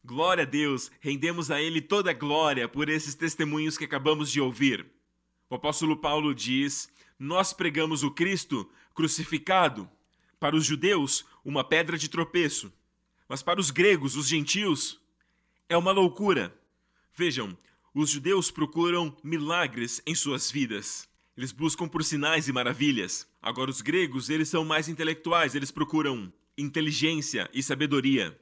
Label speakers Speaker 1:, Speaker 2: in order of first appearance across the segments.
Speaker 1: Glória a Deus, rendemos a Ele toda a glória por esses testemunhos que acabamos de ouvir. O apóstolo Paulo diz: nós pregamos o Cristo crucificado. Para os judeus, uma pedra de tropeço. Mas para os gregos, os gentios, é uma loucura. Vejam, os judeus procuram milagres em suas vidas. Eles buscam por sinais e maravilhas. Agora os gregos, eles são mais intelectuais, eles procuram inteligência e sabedoria.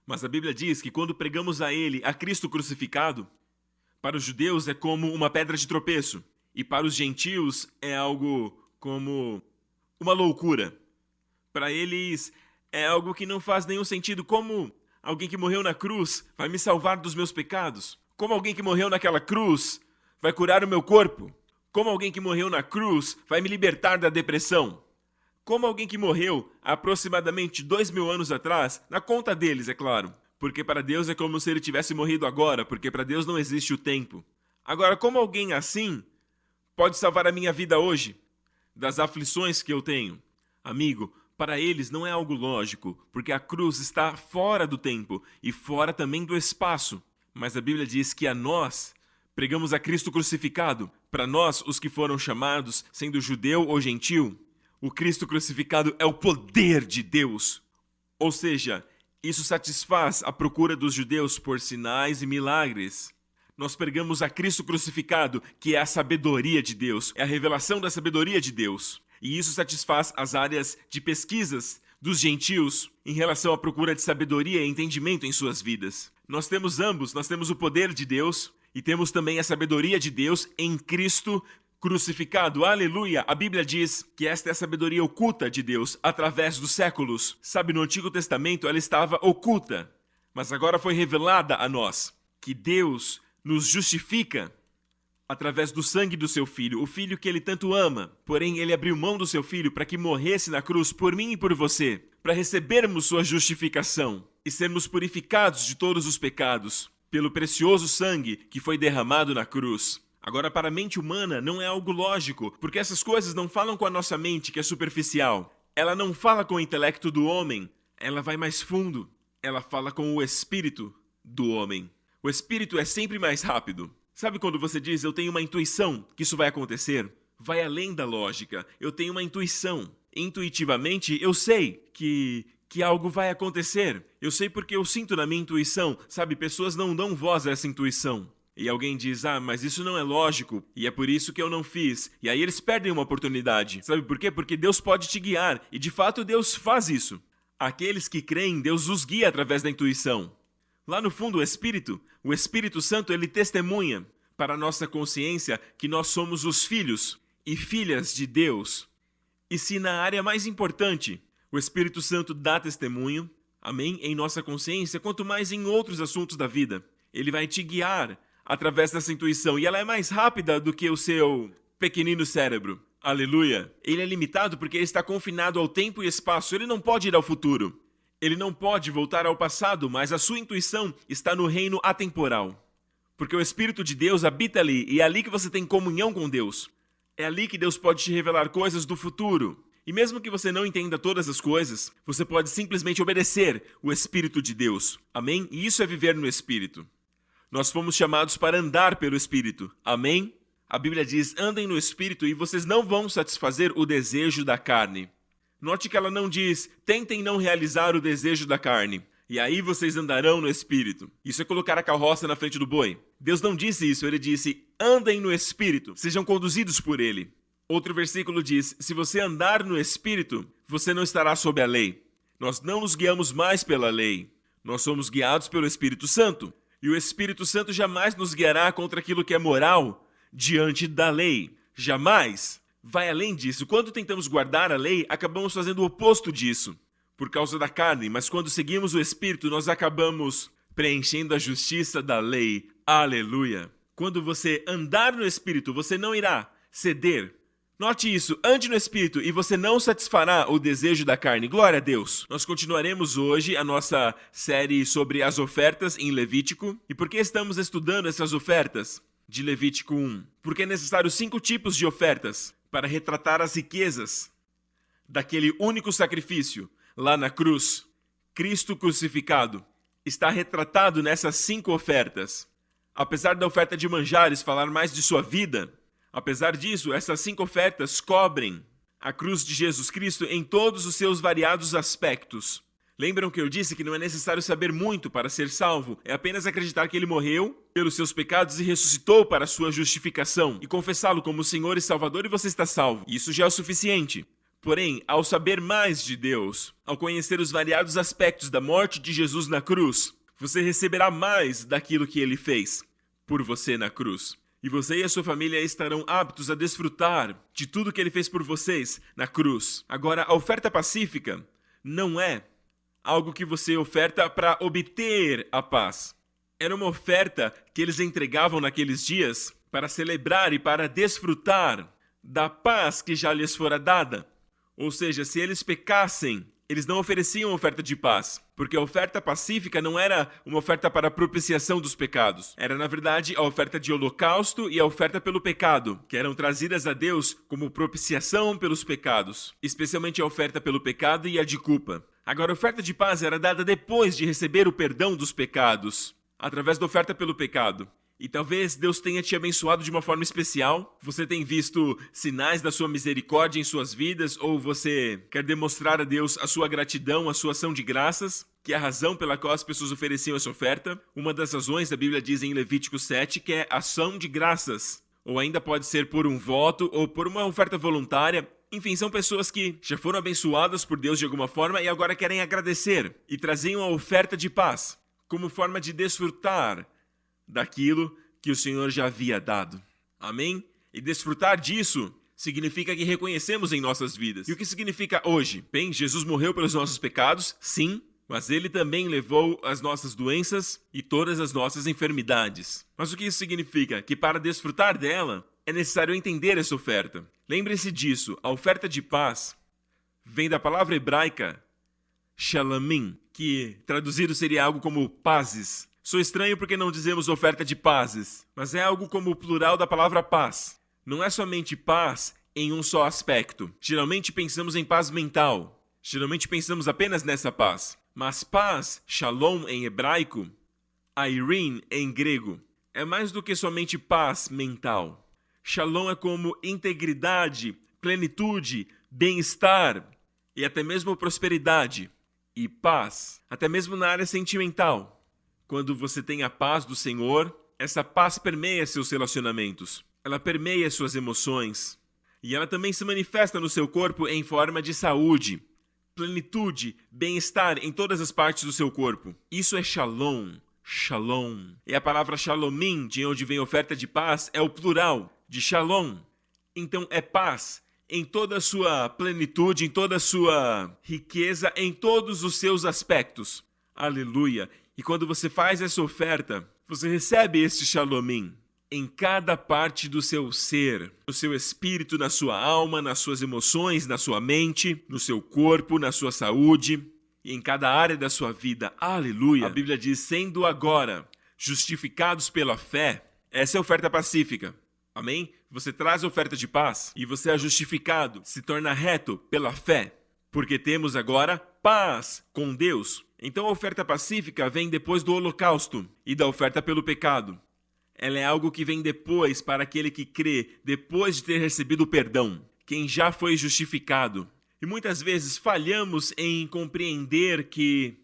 Speaker 1: Mas a Bíblia diz que quando pregamos a Ele, a Cristo crucificado, para os judeus é como uma pedra de tropeço. E para os gentios é algo como uma loucura. Para eles é algo que não faz nenhum sentido. Como alguém que morreu na cruz vai me salvar dos meus pecados? Como alguém que morreu naquela cruz vai curar o meu corpo? Como alguém que morreu na cruz vai me libertar da depressão? Como alguém que morreu há aproximadamente 2000 anos atrás, na conta deles, é claro. Porque para Deus é como se ele tivesse morrido agora, porque para Deus não existe o tempo. Agora, como alguém assim pode salvar a minha vida hoje, das aflições que eu tenho? Amigo, para eles não é algo lógico, porque a cruz está fora do tempo e fora também do espaço. Mas a Bíblia diz que a nós pregamos a Cristo crucificado. Para nós, os que foram chamados, sendo judeu ou gentil, o Cristo crucificado é o poder de Deus. Ou seja, isso satisfaz a procura dos judeus por sinais e milagres. Nós pregamos a Cristo crucificado, que é a sabedoria de Deus, é a revelação da sabedoria de Deus. E isso satisfaz as áreas de pesquisas dos gentios em relação à procura de sabedoria e entendimento em suas vidas. Nós temos ambos, nós temos o poder de Deus e temos também a sabedoria de Deus em Cristo crucificado. Aleluia! A Bíblia diz que esta é a sabedoria oculta de Deus através dos séculos. Sabe, no Antigo Testamento ela estava oculta, mas agora foi revelada a nós, que Deus nos justifica através do sangue do seu Filho, o Filho que ele tanto ama. Porém, ele abriu mão do seu Filho para que morresse na cruz por mim e por você, para recebermos sua justificação e sermos purificados de todos os pecados pelo precioso sangue que foi derramado na cruz. Agora, para a mente humana não é algo lógico, porque essas coisas não falam com a nossa mente, que é superficial. Ela não fala com o intelecto do homem, ela vai mais fundo. Ela fala com o espírito do homem. O espírito é sempre mais rápido. Sabe quando você diz, eu tenho uma intuição que isso vai acontecer? Vai além da lógica. Eu tenho uma intuição. Intuitivamente, eu sei que algo vai acontecer. Eu sei porque eu sinto na minha intuição. Sabe, pessoas não dão voz a essa intuição. E alguém diz, mas isso não é lógico, e é por isso que eu não fiz. E aí eles perdem uma oportunidade. Sabe por quê? Porque Deus pode te guiar, e de fato Deus faz isso. Aqueles que creem, Deus os guia através da intuição. Lá no fundo, o Espírito Santo, ele testemunha para a nossa consciência que nós somos os filhos e filhas de Deus. E se na área mais importante, o Espírito Santo dá testemunho, amém, em nossa consciência, quanto mais em outros assuntos da vida. Ele vai te guiar através dessa intuição, e ela é mais rápida do que o seu pequenino cérebro. Aleluia! Ele é limitado porque ele está confinado ao tempo e espaço, ele não pode ir ao futuro. Ele não pode voltar ao passado, mas a sua intuição está no reino atemporal. Porque o Espírito de Deus habita ali, e é ali que você tem comunhão com Deus. É ali que Deus pode te revelar coisas do futuro. E mesmo que você não entenda todas as coisas, você pode simplesmente obedecer o Espírito de Deus. Amém? E isso é viver no Espírito. Nós fomos chamados para andar pelo Espírito. Amém? A Bíblia diz, andem no Espírito e vocês não vão satisfazer o desejo da carne. Note que ela não diz, tentem não realizar o desejo da carne, e aí vocês andarão no Espírito. Isso é colocar a carroça na frente do boi. Deus não disse isso, ele disse, andem no Espírito, sejam conduzidos por ele. Outro versículo diz, se você andar no Espírito, você não estará sob a lei. Nós não nos guiamos mais pela lei, nós somos guiados pelo Espírito Santo. E o Espírito Santo jamais nos guiará contra aquilo que é moral diante da lei. Jamais. Vai além disso. Quando tentamos guardar a lei, acabamos fazendo o oposto disso, por causa da carne. Mas quando seguimos o Espírito, nós acabamos preenchendo a justiça da lei. Aleluia! Quando você andar no Espírito, você não irá ceder. Note isso, ande no Espírito e você não satisfará o desejo da carne. Glória a Deus! Nós continuaremos hoje a nossa série sobre as ofertas em Levítico. E por que estamos estudando essas ofertas de Levítico 1? Porque é necessário 5 tipos de ofertas para retratar as riquezas daquele único sacrifício lá na cruz, Cristo crucificado. está retratado nessas 5 ofertas. Apesar da oferta de manjares falar mais de sua vida, apesar disso, essas 5 ofertas cobrem a cruz de Jesus Cristo em todos os seus variados aspectos. Lembram que eu disse que não é necessário saber muito para ser salvo, é apenas acreditar que ele morreu pelos seus pecados e ressuscitou para a sua justificação, e confessá-lo como Senhor e Salvador e você está salvo. Isso já é o suficiente. Porém, ao saber mais de Deus, ao conhecer os variados aspectos da morte de Jesus na cruz, você receberá mais daquilo que ele fez por você na cruz. E você e a sua família estarão aptos a desfrutar de tudo que ele fez por vocês na cruz. Agora, a oferta pacífica não é algo que você oferta para obter a paz. Era uma oferta que eles entregavam naqueles dias para celebrar e para desfrutar da paz que já lhes fora dada. Ou seja, se eles pecassem, eles não ofereciam oferta de paz, porque a oferta pacífica não era uma oferta para a propiciação dos pecados. Era, na verdade, a oferta de holocausto e a oferta pelo pecado, que eram trazidas a Deus como propiciação pelos pecados, especialmente a oferta pelo pecado e a de culpa. Agora, a oferta de paz era dada depois de receber o perdão dos pecados, através da oferta pelo pecado. E talvez Deus tenha te abençoado de uma forma especial. Você tem visto sinais da sua misericórdia em suas vidas, ou você quer demonstrar a Deus a sua gratidão, a sua ação de graças, que é a razão pela qual as pessoas ofereciam essa oferta. Uma das razões, a Bíblia diz em Levítico 7, que é ação de graças. Ou ainda pode ser por um voto, ou por uma oferta voluntária. Enfim, são pessoas que já foram abençoadas por Deus de alguma forma e agora querem agradecer. E traziam a oferta de paz, como forma de desfrutar daquilo que o Senhor já havia dado. Amém? E desfrutar disso significa que reconhecemos em nossas vidas. E o que significa hoje? Bem, Jesus morreu pelos nossos pecados, sim, mas ele também levou as nossas doenças e todas as nossas enfermidades. Mas o que isso significa? Que para desfrutar dela, é necessário entender essa oferta. Lembre-se disso, a oferta de paz vem da palavra hebraica shalamim, que traduzido seria algo como pazes. Sou estranho porque não dizemos oferta de pazes, mas é algo como o plural da palavra paz. Não é somente paz em um só aspecto. Geralmente pensamos em paz mental. Geralmente pensamos apenas nessa paz. Mas paz, shalom em hebraico, eirene em grego, é mais do que somente paz mental. Shalom é como integridade, plenitude, bem-estar e até mesmo prosperidade. E paz, até mesmo na área sentimental. Quando você tem a paz do Senhor, essa paz permeia seus relacionamentos. Ela permeia suas emoções. E ela também se manifesta no seu corpo em forma de saúde, plenitude, bem-estar em todas as partes do seu corpo. Isso é shalom. Shalom. E a palavra shalomim, de onde vem a oferta de paz, é o plural de shalom. Então é paz em toda a sua plenitude, em toda a sua riqueza, em todos os seus aspectos. Aleluia. E quando você faz essa oferta, você recebe este shalomim em cada parte do seu ser, no seu espírito, na sua alma, nas suas emoções, na sua mente, no seu corpo, na sua saúde e em cada área da sua vida. Aleluia! A Bíblia diz, sendo agora justificados pela fé, essa é a oferta pacífica. Amém? Você traz a oferta de paz e você é justificado, se torna reto pela fé, porque temos agora paz com Deus. Então a oferta pacífica vem depois do holocausto e da oferta pelo pecado. Ela é algo que vem depois para aquele que crê, depois de ter recebido o perdão, quem já foi justificado. E muitas vezes falhamos em compreender que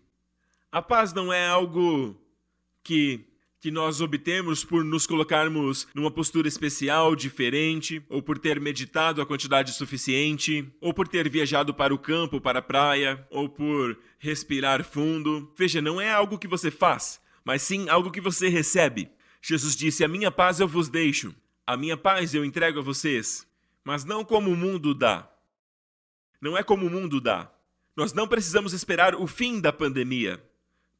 Speaker 1: a paz não é algo que nós obtemos por nos colocarmos numa postura especial, diferente, ou por ter meditado a quantidade suficiente, ou por ter viajado para o campo, para a praia, ou por respirar fundo. Veja, não é algo que você faz, mas sim algo que você recebe. Jesus disse, a minha paz eu vos deixo, a minha paz eu entrego a vocês, mas não como o mundo dá. Não é como o mundo dá. Nós não precisamos esperar o fim da pandemia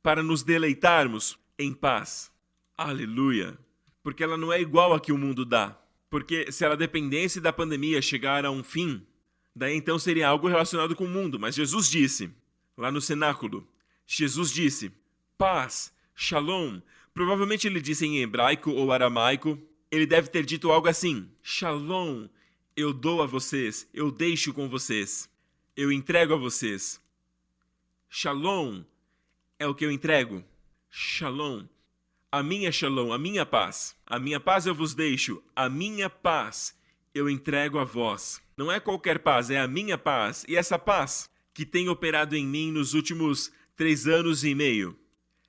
Speaker 1: para nos deleitarmos em paz. Aleluia! Porque ela não é igual a que o mundo dá. Porque se ela dependesse da pandemia chegar a um fim, daí então seria algo relacionado com o mundo. Mas Jesus disse, lá no cenáculo, Jesus disse, paz, shalom. Provavelmente ele disse em hebraico ou aramaico. Ele deve ter dito algo assim, shalom, eu dou a vocês, eu deixo com vocês, eu entrego a vocês. Shalom é o que eu entrego. Shalom. A minha shalom, a minha paz. A minha paz eu vos deixo, a minha paz eu entrego a vós. Não é qualquer paz, é a minha paz. E essa paz que tem operado em mim nos últimos 3 anos e meio.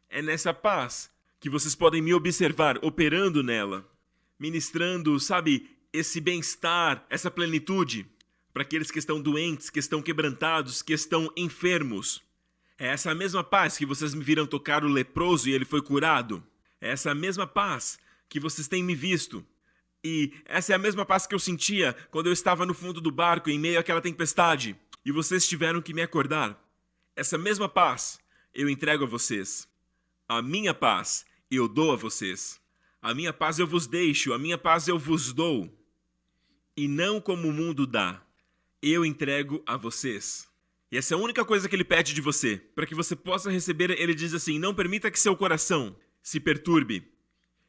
Speaker 1: É nessa paz que vocês podem me observar operando nela, ministrando, sabe, esse bem-estar, essa plenitude para aqueles que estão doentes, que estão quebrantados, que estão enfermos. É essa mesma paz que vocês me viram tocar o leproso e ele foi curado. É essa mesma paz que vocês têm me visto. E essa é a mesma paz que eu sentia quando eu estava no fundo do barco em meio àquela tempestade e vocês tiveram que me acordar. Essa mesma paz eu entrego a vocês. A minha paz eu dou a vocês. A minha paz eu vos deixo, a minha paz eu vos dou. E não como o mundo dá, eu entrego a vocês. E essa é a única coisa que ele pede de você. Para que você possa receber, ele diz assim: não permita que seu coração se perturbe.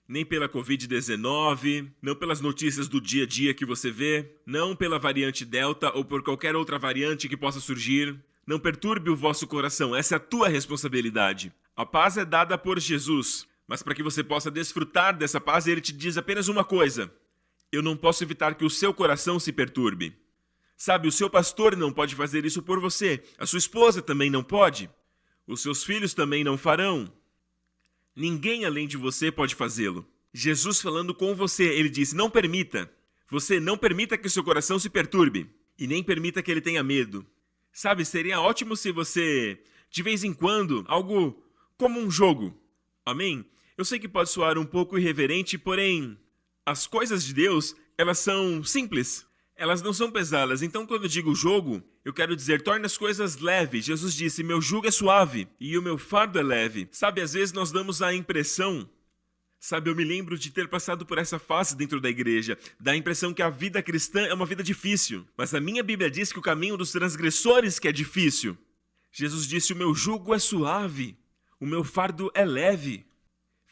Speaker 1: Nem pela Covid-19, não pelas notícias do dia a dia que você vê, não pela variante Delta ou por qualquer outra variante que possa surgir. Não perturbe o vosso coração, essa é a tua responsabilidade. A paz é dada por Jesus, mas para que você possa desfrutar dessa paz, ele te diz apenas uma coisa: eu não posso evitar que o seu coração se perturbe. Sabe, o seu pastor não pode fazer isso por você, a sua esposa também não pode, os seus filhos também não farão. Ninguém além de você pode fazê-lo. Jesus falando com você, ele disse: não permita. Você não permita que o seu coração se perturbe. E nem permita que ele tenha medo. Sabe, seria ótimo se você, de vez em quando, algo como um jogo. Amém? Eu sei que pode soar um pouco irreverente, porém, as coisas de Deus, elas são simples. Elas não são pesadas. Então, quando eu digo jogo, eu quero dizer, torne as coisas leves. Jesus disse, meu jugo é suave e o meu fardo é leve. Sabe, às vezes nós damos a impressão, sabe, eu me lembro de ter passado por essa fase dentro da igreja, da impressão que a vida cristã é uma vida difícil. Mas a minha Bíblia diz que o caminho dos transgressores que é difícil. Jesus disse, o meu jugo é suave, o meu fardo é leve.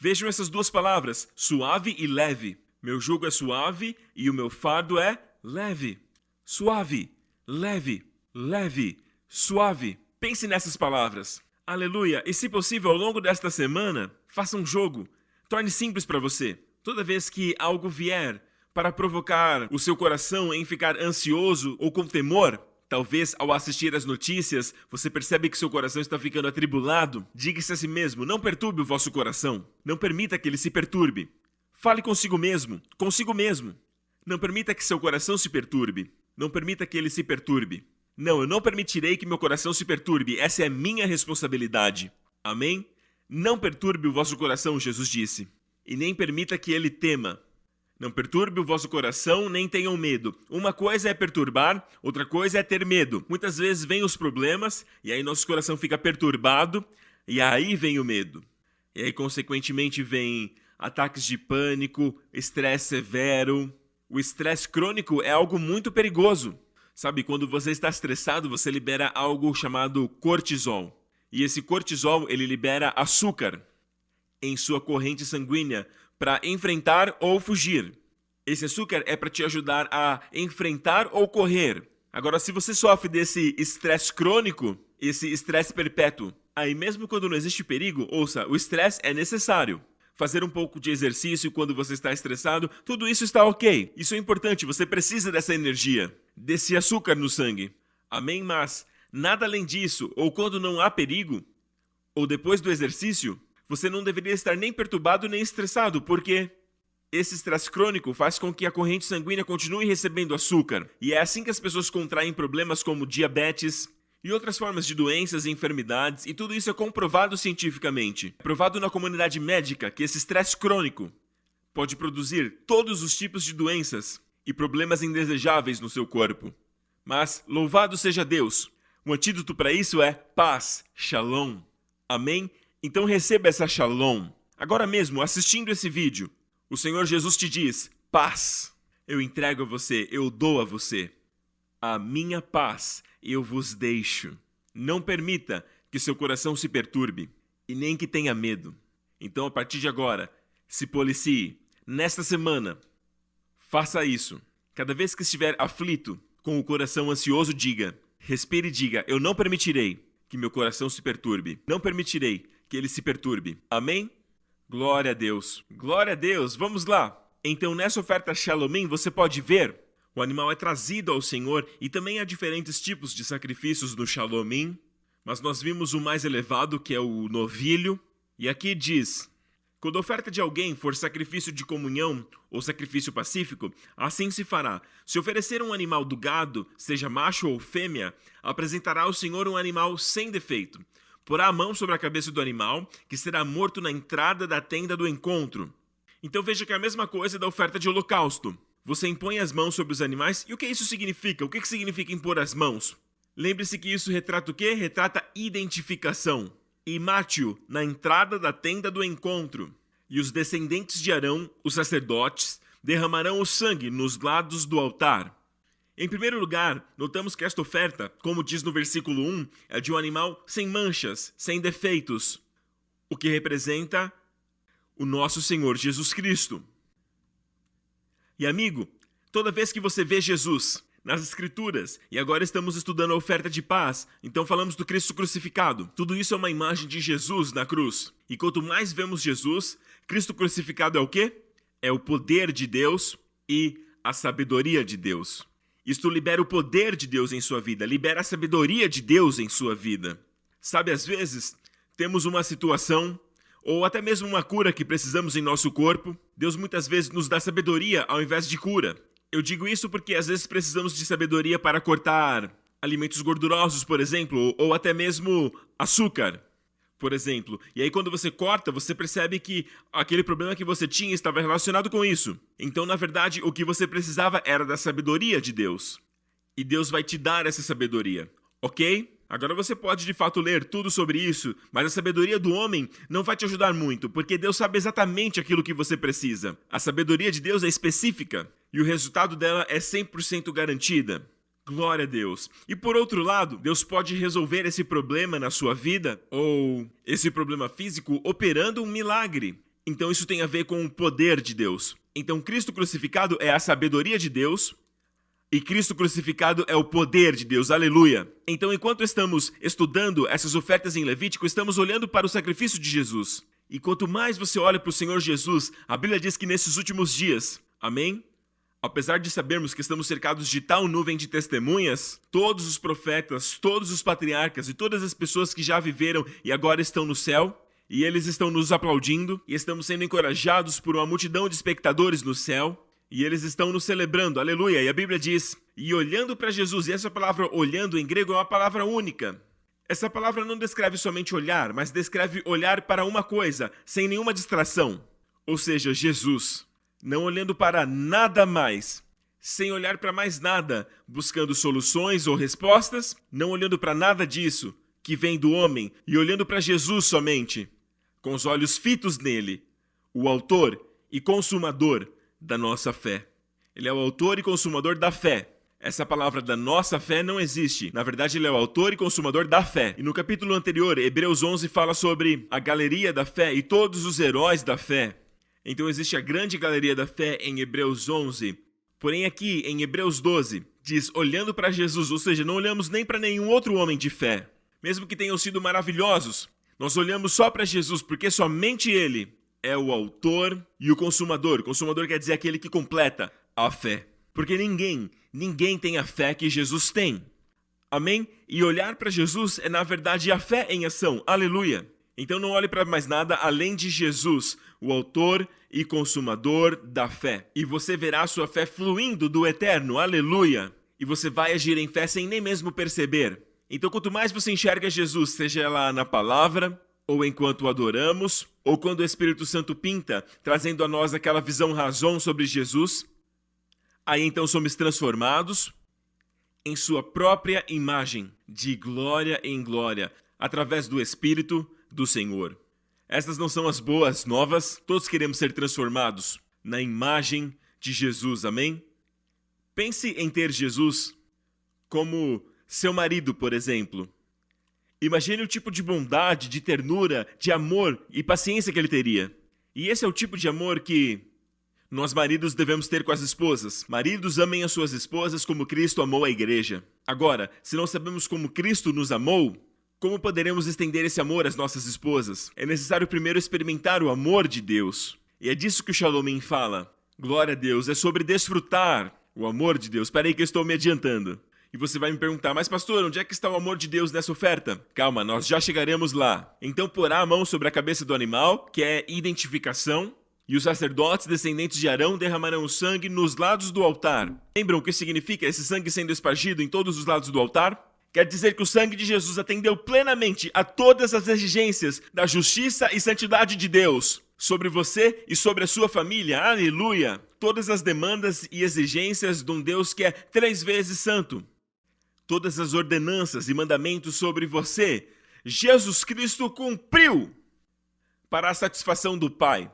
Speaker 1: Vejam essas duas palavras, suave e leve. Meu jugo é suave e o meu fardo é leve, suave, leve, leve, suave. Pense nessas palavras. Aleluia. E se possível, ao longo desta semana, faça um jogo. Torne simples para você. Toda vez que algo vier para provocar o seu coração em ficar ansioso ou com temor, talvez ao assistir as notícias, você percebe que seu coração está ficando atribulado. Diga-se a si mesmo, não perturbe o vosso coração. Não permita que ele se perturbe. Fale consigo mesmo, consigo mesmo. Não permita que seu coração se perturbe. Não permita que ele se perturbe. Não, eu não permitirei que meu coração se perturbe. Essa é a minha responsabilidade. Amém? Não perturbe o vosso coração, Jesus disse. E nem permita que ele tema. Não perturbe o vosso coração, nem tenham medo. Uma coisa é perturbar, outra coisa é ter medo. Muitas vezes vêm os problemas, e aí nosso coração fica perturbado, e aí vem o medo. E aí, consequentemente, vem ataques de pânico, estresse severo. O estresse crônico é algo muito perigoso. Sabe, quando você está estressado, você libera algo chamado cortisol. E esse cortisol, ele libera açúcar em sua corrente sanguínea para enfrentar ou fugir. Esse açúcar é para te ajudar a enfrentar ou correr. Agora, se você sofre desse estresse crônico, esse estresse perpétuo, aí mesmo quando não existe perigo, ouça, o estresse é necessário. Fazer um pouco de exercício quando você está estressado, tudo isso está ok. Isso é importante, você precisa dessa energia, desse açúcar no sangue. Amém? Mas nada além disso, ou quando não há perigo, ou depois do exercício, você não deveria estar nem perturbado nem estressado, porque esse estresse crônico faz com que a corrente sanguínea continue recebendo açúcar. E é assim que as pessoas contraem problemas como diabetes e outras formas de doenças e enfermidades, e tudo isso é comprovado cientificamente. É provado na comunidade médica que esse estresse crônico pode produzir todos os tipos de doenças e problemas indesejáveis no seu corpo. Mas, louvado seja Deus, o antídoto para isso é paz, shalom. Amém? Então receba essa shalom. Agora mesmo, assistindo esse vídeo, o Senhor Jesus te diz, paz, eu entrego a você, eu dou a você. A minha paz eu vos deixo. Não permita que seu coração se perturbe e nem que tenha medo. Então, a partir de agora, se policie. Nesta semana, faça isso. Cada vez que estiver aflito, com o coração ansioso, diga, respire e diga, eu não permitirei que meu coração se perturbe. Não permitirei que ele se perturbe. Amém? Glória a Deus. Glória a Deus. Vamos lá. Então, nessa oferta Shalomim, você pode ver, o animal é trazido ao Senhor e também há diferentes tipos de sacrifícios no Shalomim, mas nós vimos o mais elevado, que é o novilho. E aqui diz: quando a oferta de alguém for sacrifício de comunhão ou sacrifício pacífico, assim se fará. Se oferecer um animal do gado, seja macho ou fêmea, apresentará ao Senhor um animal sem defeito. Porá a mão sobre a cabeça do animal, que será morto na entrada da tenda do encontro. Então veja que é a mesma coisa da oferta de holocausto. Você impõe as mãos sobre os animais, e o que isso significa? O que significa impor as mãos? Lembre-se que isso retrata o quê? Retrata identificação. E mate-o na entrada da tenda do encontro. E os descendentes de Arão, os sacerdotes, derramarão o sangue nos lados do altar. Em primeiro lugar, notamos que esta oferta, como diz no versículo 1, é de um animal sem manchas, sem defeitos, o que representa o nosso Senhor Jesus Cristo. E amigo, toda vez que você vê Jesus nas Escrituras, e agora estamos estudando a oferta de paz, então falamos do Cristo crucificado. Tudo isso é uma imagem de Jesus na cruz. E quanto mais vemos Jesus, Cristo crucificado é o quê? É o poder de Deus e a sabedoria de Deus. Isto libera o poder de Deus em sua vida, libera a sabedoria de Deus em sua vida. Sabe, às vezes, temos uma situação, ou até mesmo uma cura que precisamos em nosso corpo. Deus muitas vezes nos dá sabedoria ao invés de cura. Eu digo isso porque às vezes precisamos de sabedoria para cortar alimentos gordurosos, por exemplo, ou até mesmo açúcar, por exemplo. E aí quando você corta, você percebe que aquele problema que você tinha estava relacionado com isso. Então, na verdade, o que você precisava era da sabedoria de Deus. E Deus vai te dar essa sabedoria, ok? Agora você pode de fato ler tudo sobre isso, mas a sabedoria do homem não vai te ajudar muito, porque Deus sabe exatamente aquilo que você precisa. A sabedoria de Deus é específica e o resultado dela é 100% garantida. Glória a Deus. E por outro lado, Deus pode resolver esse problema na sua vida, ou esse problema físico, operando um milagre. Então isso tem a ver com o poder de Deus. Então Cristo crucificado é a sabedoria de Deus, e Cristo crucificado é o poder de Deus. Aleluia. Então enquanto estamos estudando essas ofertas em Levítico, estamos olhando para o sacrifício de Jesus. E quanto mais você olha para o Senhor Jesus, a Bíblia diz que nesses últimos dias, amém? Apesar de sabermos que estamos cercados de tal nuvem de testemunhas, todos os profetas, todos os patriarcas e todas as pessoas que já viveram e agora estão no céu, e eles estão nos aplaudindo, e estamos sendo encorajados por uma multidão de espectadores no céu, e eles estão nos celebrando, aleluia. E a Bíblia diz, e olhando para Jesus, e essa palavra olhando em grego é uma palavra única. Essa palavra não descreve somente olhar, mas descreve olhar para uma coisa, sem nenhuma distração, ou seja, Jesus. Não olhando para nada mais, sem olhar para mais nada, buscando soluções ou respostas, não olhando para nada disso que vem do homem e olhando para Jesus somente, com os olhos fitos nele, o autor e consumador da nossa fé. Ele é o autor e consumador da fé. Essa palavra da nossa fé não existe. Na verdade, ele é o autor e consumador da fé. E no capítulo anterior, Hebreus 11 fala sobre a galeria da fé e todos os heróis da fé. Então existe a grande galeria da fé em Hebreus 11. Porém aqui, em Hebreus 12, diz olhando para Jesus, ou seja, não olhamos nem para nenhum outro homem de fé. Mesmo que tenham sido maravilhosos, nós olhamos só para Jesus, porque somente Ele é o autor e o consumador. O consumador quer dizer aquele que completa a fé. Porque ninguém tem a fé que Jesus tem. Amém? E olhar para Jesus é, na verdade, a fé em ação. Aleluia! Então não olhe para mais nada além de Jesus, o autor e consumador da fé. E você verá sua fé fluindo do eterno, aleluia! E você vai agir em fé sem nem mesmo perceber. Então quanto mais você enxerga Jesus, seja lá na palavra, ou enquanto o adoramos, ou quando o Espírito Santo pinta, trazendo a nós aquela visão razão sobre Jesus, aí então somos transformados em sua própria imagem, de glória em glória, através do Espírito do Senhor. Estas não são as boas novas, todos queremos ser transformados na imagem de Jesus, amém? Pense em ter Jesus como seu marido, por exemplo. Imagine o tipo de bondade, de ternura, de amor e paciência que ele teria. E esse é o tipo de amor que nós maridos devemos ter com as esposas. Maridos, amem as suas esposas como Cristo amou a igreja. Agora, se não sabemos como Cristo nos amou, Como poderemos estender esse amor às nossas esposas? É necessário primeiro experimentar o amor de Deus. E é disso que o Shalomim fala. Glória a Deus, é sobre desfrutar o amor de Deus. Espera aí que eu estou me adiantando. E você vai me perguntar, mas pastor, onde é que está o amor de Deus nessa oferta? Calma, nós já chegaremos lá. Então porá a mão sobre a cabeça do animal, que é identificação, e os sacerdotes descendentes de Arão derramarão o sangue nos lados do altar. Lembram o que significa esse sangue sendo espargido em todos os lados do altar? Quer dizer que o sangue de Jesus atendeu plenamente a todas as exigências da justiça e santidade de Deus sobre você e sobre a sua família. Aleluia! Todas as demandas e exigências de um Deus que é 3 vezes santo. Todas as ordenanças e mandamentos sobre você, Jesus Cristo cumpriu para a satisfação do Pai.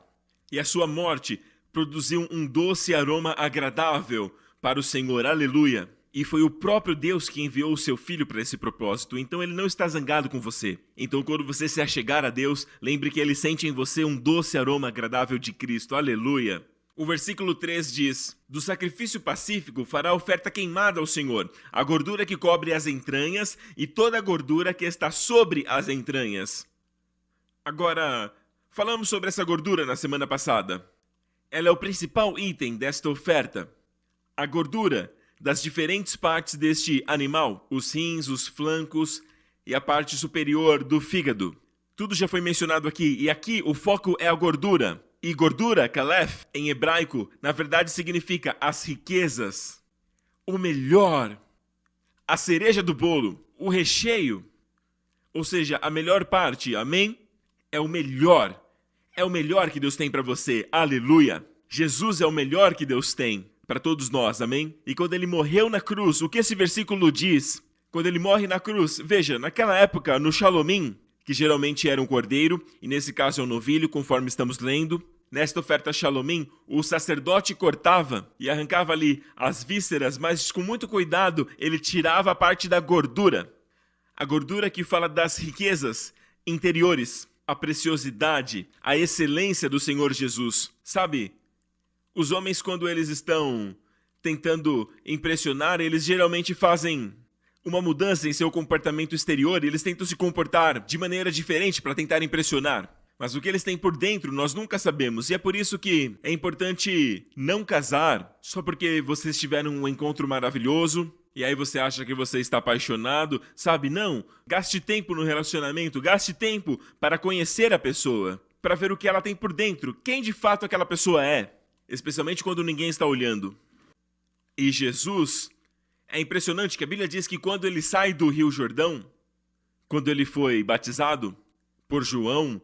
Speaker 1: E a sua morte produziu um doce aroma agradável para o Senhor. Aleluia! E foi o próprio Deus que enviou o seu Filho para esse propósito. Então ele não está zangado com você. Então quando você se achegar a Deus, lembre que ele sente em você um doce aroma agradável de Cristo. Aleluia! O versículo 3 diz: do sacrifício pacífico fará oferta queimada ao Senhor, a gordura que cobre as entranhas e toda a gordura que está sobre as entranhas. Agora, falamos sobre essa gordura na semana passada. Ela é o principal item desta oferta. A gordura das diferentes partes deste animal, os rins, os flancos e a parte superior do fígado. Tudo já foi mencionado aqui, e aqui o foco é a gordura. E gordura, kalef, em hebraico, na verdade significa as riquezas, o melhor, a cereja do bolo, o recheio, ou seja, a melhor parte, amém? É o melhor que Deus tem para você, aleluia! Jesus é o melhor que Deus tem para todos nós, amém? E quando ele morreu na cruz, o que esse versículo diz? Quando ele morre na cruz, veja, naquela época, no Shalomim, que geralmente era um cordeiro, e nesse caso é um novilho, conforme estamos lendo. Nesta oferta Shalomim, o sacerdote cortava e arrancava ali as vísceras, mas com muito cuidado ele tirava a parte da gordura. A gordura que fala das riquezas interiores, a preciosidade, a excelência do Senhor Jesus. Sabe, os homens quando eles estão tentando impressionar, eles geralmente fazem uma mudança em seu comportamento exterior, e eles tentam se comportar de maneira diferente para tentar impressionar. Mas o que eles têm por dentro, nós nunca sabemos. E é por isso que é importante não casar só porque vocês tiveram um encontro maravilhoso e aí você acha que você está apaixonado. Sabe, não. Gaste tempo no relacionamento, gaste tempo para conhecer a pessoa, para ver o que ela tem por dentro, quem de fato aquela pessoa é, especialmente quando ninguém está olhando. E Jesus... É impressionante que a Bíblia diz que quando ele sai do Rio Jordão, quando ele foi batizado por João,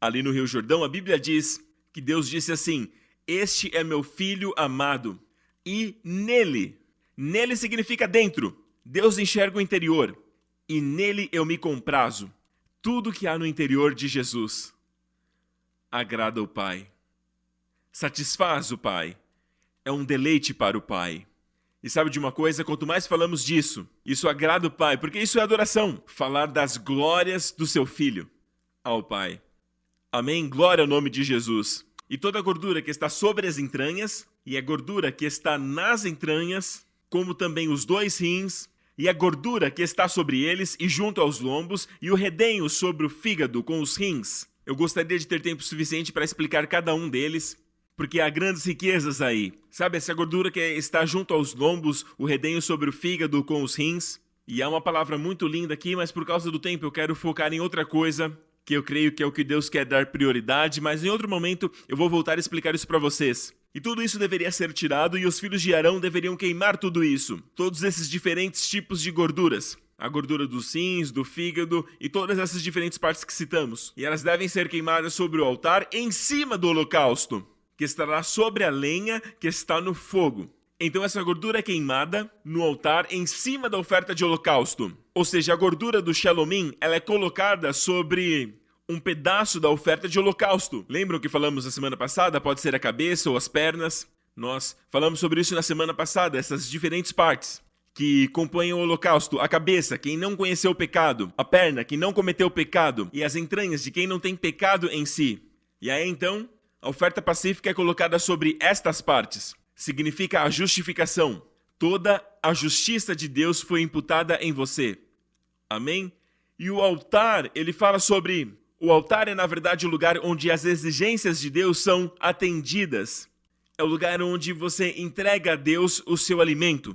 Speaker 1: ali no Rio Jordão, a Bíblia diz que Deus disse assim: este é meu filho amado, e nele significa dentro, Deus enxerga o interior, e nele eu me comprazo. Tudo que há no interior de Jesus agrada o Pai, satisfaz o Pai, é um deleite para o Pai. E sabe de uma coisa? Quanto mais falamos disso, isso agrada o Pai, porque isso é adoração. Falar das glórias do seu Filho ao Pai. Amém? Glória ao nome de Jesus. E toda a gordura que está sobre as entranhas, e a gordura que está nas entranhas, como também os 2 rins, e a gordura que está sobre eles e junto aos lombos, e o redenho sobre o fígado com os rins. Eu gostaria de ter tempo suficiente para explicar cada um deles, porque há grandes riquezas aí. Sabe, essa gordura que está junto aos lombos, o redenho sobre o fígado com os rins. E há uma palavra muito linda aqui, mas por causa do tempo eu quero focar em outra coisa, que eu creio que é o que Deus quer dar prioridade, mas em outro momento eu vou voltar a explicar isso para vocês. E tudo isso deveria ser tirado e os filhos de Arão deveriam queimar tudo isso. Todos esses diferentes tipos de gorduras. A gordura dos rins, do fígado e todas essas diferentes partes que citamos. E elas devem ser queimadas sobre o altar em cima do holocausto, que estará sobre a lenha que está no fogo. Então essa gordura é queimada no altar em cima da oferta de holocausto. Ou seja, a gordura do Shalomim, ela é colocada sobre um pedaço da oferta de holocausto. Lembram que falamos na semana passada? Pode ser a cabeça ou as pernas. Nós falamos sobre isso na semana passada, essas diferentes partes que compõem o holocausto. A cabeça, quem não conheceu o pecado. A perna, quem não cometeu o pecado. E as entranhas, de quem não tem pecado em si. E aí então, a oferta pacífica é colocada sobre estas partes. Significa a justificação. Toda a justiça de Deus foi imputada em você. Amém? E o altar, ele fala sobre... O altar é, na verdade, o lugar onde as exigências de Deus são atendidas. É o lugar onde você entrega a Deus o seu alimento.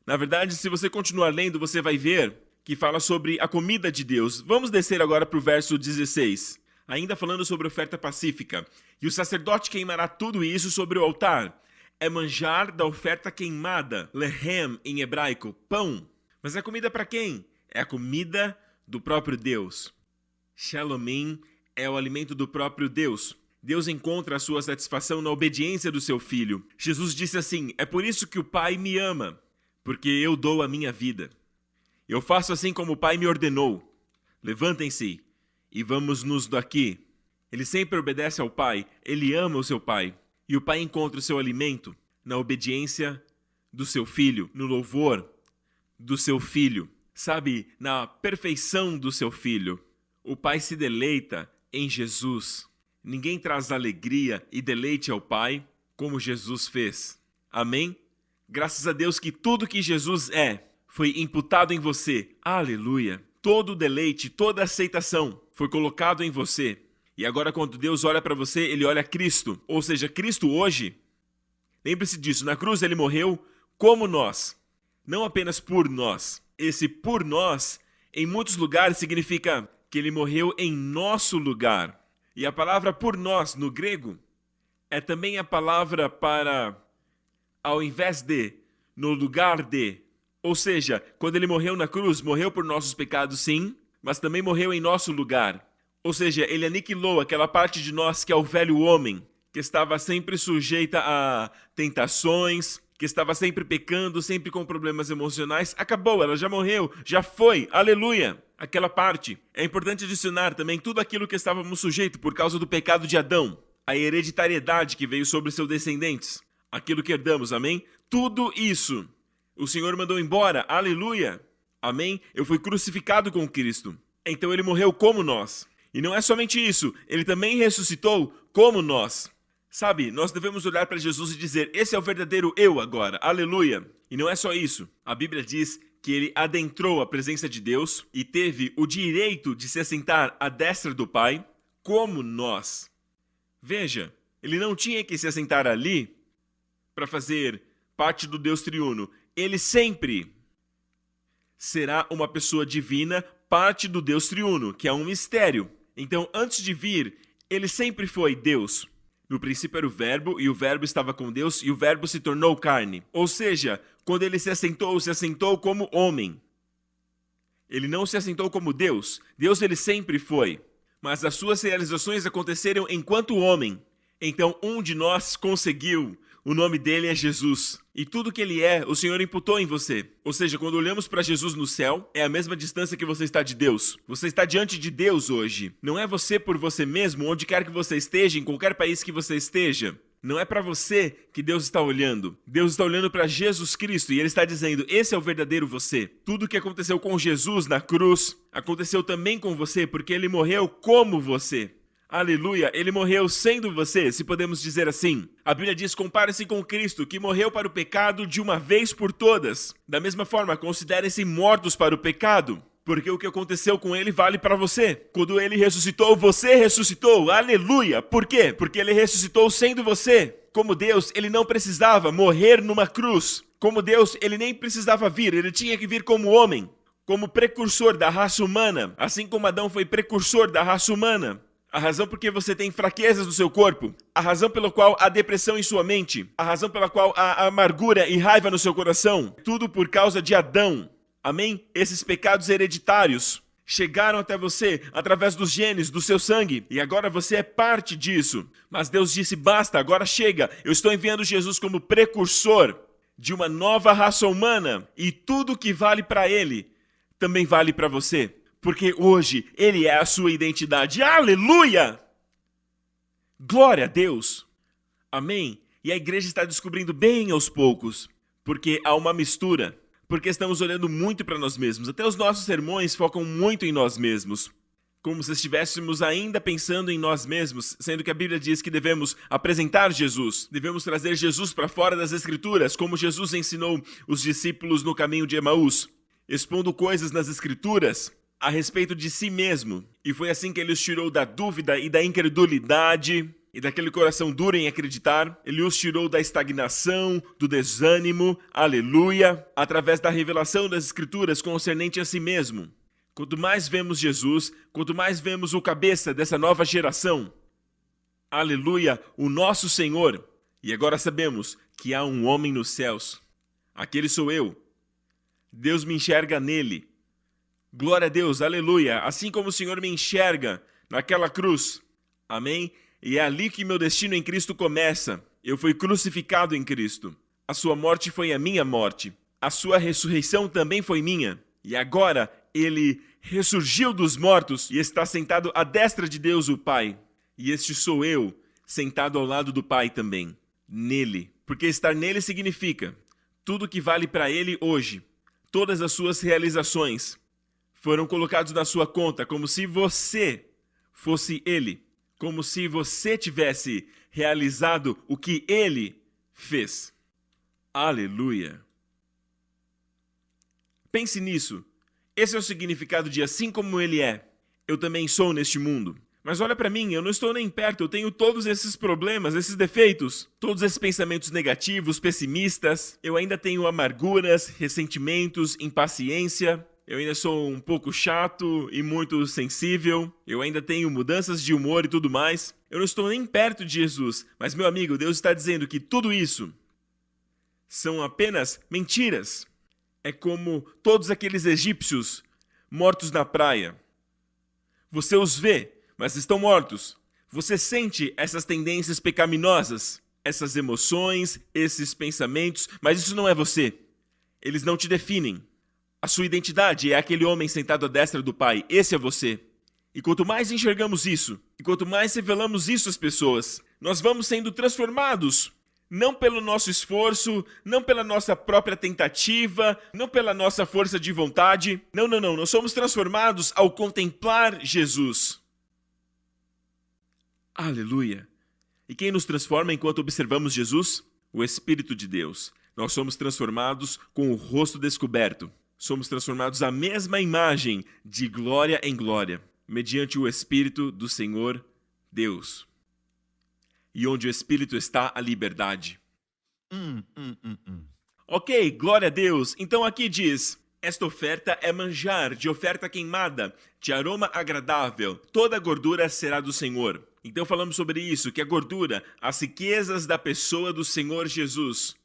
Speaker 1: Na verdade, se você continuar lendo, você vai ver que fala sobre a comida de Deus. Vamos descer agora para o verso 16. Ainda falando sobre oferta pacífica. E o sacerdote queimará tudo isso sobre o altar. É manjar da oferta queimada. Lehem, em hebraico, pão. Mas a comida para quem? É a comida do próprio Deus. Shalomim é o alimento do próprio Deus. Deus encontra a sua satisfação na obediência do seu Filho. Jesus disse assim: é por isso que o Pai me ama, porque eu dou a minha vida. Eu faço assim como o Pai me ordenou. Levantem-se e vamos-nos daqui. Ele sempre obedece ao Pai, ele ama o seu Pai. E o Pai encontra o seu alimento na obediência do seu Filho, no louvor do seu Filho. Sabe, na perfeição do seu Filho. O Pai se deleita em Jesus. Ninguém traz alegria e deleite ao Pai como Jesus fez. Amém? Graças a Deus que tudo que Jesus é foi imputado em você. Aleluia! Todo deleite, toda aceitação foi colocado em você. E agora quando Deus olha para você, Ele olha Cristo. Ou seja, Cristo hoje, lembre-se disso, na cruz Ele morreu como nós. Não apenas por nós. Esse por nós, em muitos lugares, significa que Ele morreu em nosso lugar. E a palavra por nós, no grego, é também a palavra para ao invés de, no lugar de. Ou seja, quando Ele morreu na cruz, morreu por nossos pecados, sim, mas também morreu em nosso lugar. Ou seja, Ele aniquilou aquela parte de nós que é o velho homem, que estava sempre sujeita a tentações, que estava sempre pecando, sempre com problemas emocionais. Acabou, ela já morreu, já foi, aleluia! Aquela parte. É importante adicionar também tudo aquilo que estávamos sujeitos por causa do pecado de Adão. A hereditariedade que veio sobre seus descendentes. Aquilo que herdamos, amém? Tudo isso o Senhor mandou embora, aleluia! Amém? Eu fui crucificado com Cristo. Então Ele morreu como nós. E não é somente isso, Ele também ressuscitou como nós. Sabe, nós devemos olhar para Jesus e dizer, esse é o verdadeiro eu agora, aleluia! E não é só isso. A Bíblia diz que Ele adentrou a presença de Deus e teve o direito de se assentar à destra do Pai, como nós. Veja, Ele não tinha que se assentar ali para fazer parte do Deus triuno. Ele sempre será uma pessoa divina, parte do Deus triuno, que é um mistério. Então, antes de vir, Ele sempre foi Deus. No princípio era o Verbo, e o Verbo estava com Deus, e o Verbo se tornou carne. Ou seja, quando Ele se assentou como homem. Ele não se assentou como Deus. Deus Ele sempre foi. Mas as suas realizações aconteceram enquanto homem. Então, um de nós conseguiu. O nome dele é Jesus. E tudo que ele é, o Senhor imputou em você. Ou seja, quando olhamos para Jesus no céu, é a mesma distância que você está de Deus. Você está diante de Deus hoje. Não é você por você mesmo, onde quer que você esteja, em qualquer país que você esteja. Não é para você que Deus está olhando. Deus está olhando para Jesus Cristo e Ele está dizendo, esse é o verdadeiro você. Tudo que aconteceu com Jesus na cruz, aconteceu também com você, porque Ele morreu como você. Aleluia, Ele morreu sendo você, se podemos dizer assim. A Bíblia diz, compare-se com Cristo, que morreu para o pecado de uma vez por todas. Da mesma forma, considerem-se mortos para o pecado, porque o que aconteceu com Ele vale para você. Quando Ele ressuscitou, você ressuscitou, aleluia. Por quê? Porque Ele ressuscitou sendo você. Como Deus, Ele não precisava morrer numa cruz. Como Deus, Ele nem precisava vir, Ele tinha que vir como homem, como precursor da raça humana, assim como Adão foi precursor da raça humana. A razão por que você tem fraquezas no seu corpo, a razão pela qual há depressão em sua mente, a razão pela qual há amargura e raiva no seu coração, tudo por causa de Adão. Amém? Esses pecados hereditários chegaram até você através dos genes, do seu sangue, e agora você é parte disso. Mas Deus disse, basta, agora chega, eu estou enviando Jesus como precursor de uma nova raça humana, e tudo que vale para Ele também vale para você. Porque hoje Ele é a sua identidade. Aleluia! Glória a Deus! Amém? E a igreja está descobrindo bem aos poucos. Porque há uma mistura. Porque estamos olhando muito para nós mesmos. Até os nossos sermões focam muito em nós mesmos. Como se estivéssemos ainda pensando em nós mesmos. Sendo que a Bíblia diz que devemos apresentar Jesus. Devemos trazer Jesus para fora das Escrituras. Como Jesus ensinou os discípulos no caminho de Emaús. Expondo coisas nas Escrituras a respeito de si mesmo. E foi assim que ele os tirou da dúvida e da incredulidade e daquele coração duro em acreditar. Ele os tirou da estagnação, do desânimo, aleluia, através da revelação das Escrituras concernente a si mesmo. Quanto mais vemos Jesus, quanto mais vemos o cabeça dessa nova geração, aleluia, o nosso Senhor. E agora sabemos que há um homem nos céus. Aquele sou eu. Deus me enxerga nele. Glória a Deus, aleluia. Assim como o Senhor me enxerga naquela cruz. Amém? E é ali que meu destino em Cristo começa. Eu fui crucificado em Cristo. A sua morte foi a minha morte. A sua ressurreição também foi minha. E agora ele ressurgiu dos mortos e está sentado à destra de Deus, o Pai. E este sou eu, sentado ao lado do Pai também. Nele. Porque estar nele significa tudo que vale para ele hoje. Todas as suas realizações foram colocados na sua conta, como se você fosse ele. Como se você tivesse realizado o que ele fez. Aleluia. Pense nisso. Esse é o significado de assim como ele é, eu também sou neste mundo. Mas olha para mim, eu não estou nem perto, eu tenho todos esses problemas, esses defeitos, todos esses pensamentos negativos, pessimistas. Eu ainda tenho amarguras, ressentimentos, impaciência. Eu ainda sou um pouco chato e muito sensível. Eu ainda tenho mudanças de humor e tudo mais. Eu não estou nem perto de Jesus. Mas, meu amigo, Deus está dizendo que tudo isso são apenas mentiras. É como todos aqueles egípcios mortos na praia. Você os vê, mas estão mortos. Você sente essas tendências pecaminosas, essas emoções, esses pensamentos, mas isso não é você. Eles não te definem. A sua identidade é aquele homem sentado à destra do Pai. Esse é você. E quanto mais enxergamos isso, e quanto mais revelamos isso às pessoas, nós vamos sendo transformados. Não pelo nosso esforço, não pela nossa própria tentativa, não pela nossa força de vontade. Não. Nós somos transformados ao contemplar Jesus. Aleluia. E quem nos transforma enquanto observamos Jesus? O Espírito de Deus. Nós somos transformados com o rosto descoberto. Somos transformados à mesma imagem, de glória em glória, mediante o Espírito do Senhor Deus. E onde o Espírito está, a liberdade. Ok, glória a Deus. Então aqui diz, esta oferta é manjar de oferta queimada, de aroma agradável. Toda a gordura será do Senhor. Então falamos sobre isso, que a gordura, as riquezas da pessoa do Senhor Jesus.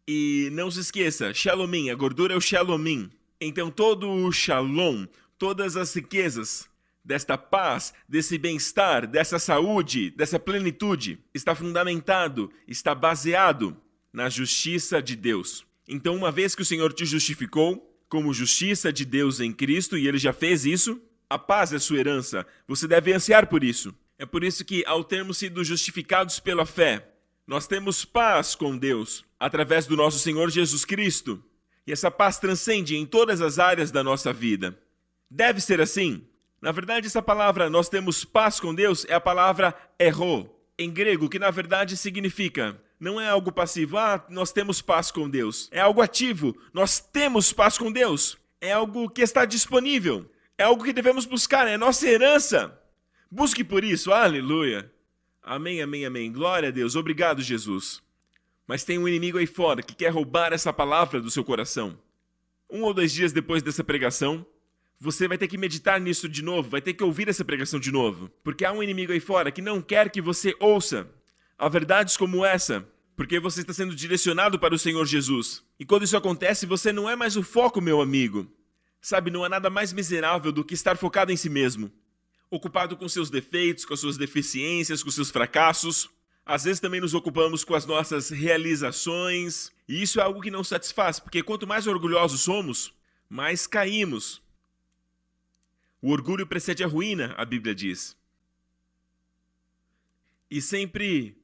Speaker 1: E não se esqueça, Shalomim, a gordura é o Shalomim. Então todo o Shalom, todas as riquezas desta paz, desse bem-estar, dessa saúde, dessa plenitude, está fundamentado, está baseado na justiça de Deus. Então, uma vez que o Senhor te justificou como justiça de Deus em Cristo, e Ele já fez isso, a paz é sua herança. Você deve ansiar por isso. É por isso que, ao termos sido justificados pela fé, nós temos paz com Deus, através do nosso Senhor Jesus Cristo. E essa paz transcende em todas as áreas da nossa vida. Deve ser assim. Na verdade, essa palavra, nós temos paz com Deus, é a palavra erro, em grego, que na verdade significa, não é algo passivo, nós temos paz com Deus. É algo ativo, nós temos paz com Deus. É algo que está disponível, é algo que devemos buscar, é nossa herança. Busque por isso, aleluia. Amém, amém, amém. Glória a Deus, obrigado, Jesus. Mas tem um inimigo aí fora que quer roubar essa palavra do seu coração. 1 ou 2 dias depois dessa pregação, você vai ter que meditar nisso de novo, vai ter que ouvir essa pregação de novo. Porque há um inimigo aí fora que não quer que você ouça a verdades como essa, porque você está sendo direcionado para o Senhor Jesus. E quando isso acontece, você não é mais o foco, meu amigo. Sabe, não há nada mais miserável do que estar focado em si mesmo. Ocupado com seus defeitos, com suas deficiências, com seus fracassos. Às vezes também nos ocupamos com as nossas realizações. E isso é algo que não satisfaz, porque quanto mais orgulhosos somos, mais caímos. O orgulho precede a ruína, a Bíblia diz. E sempre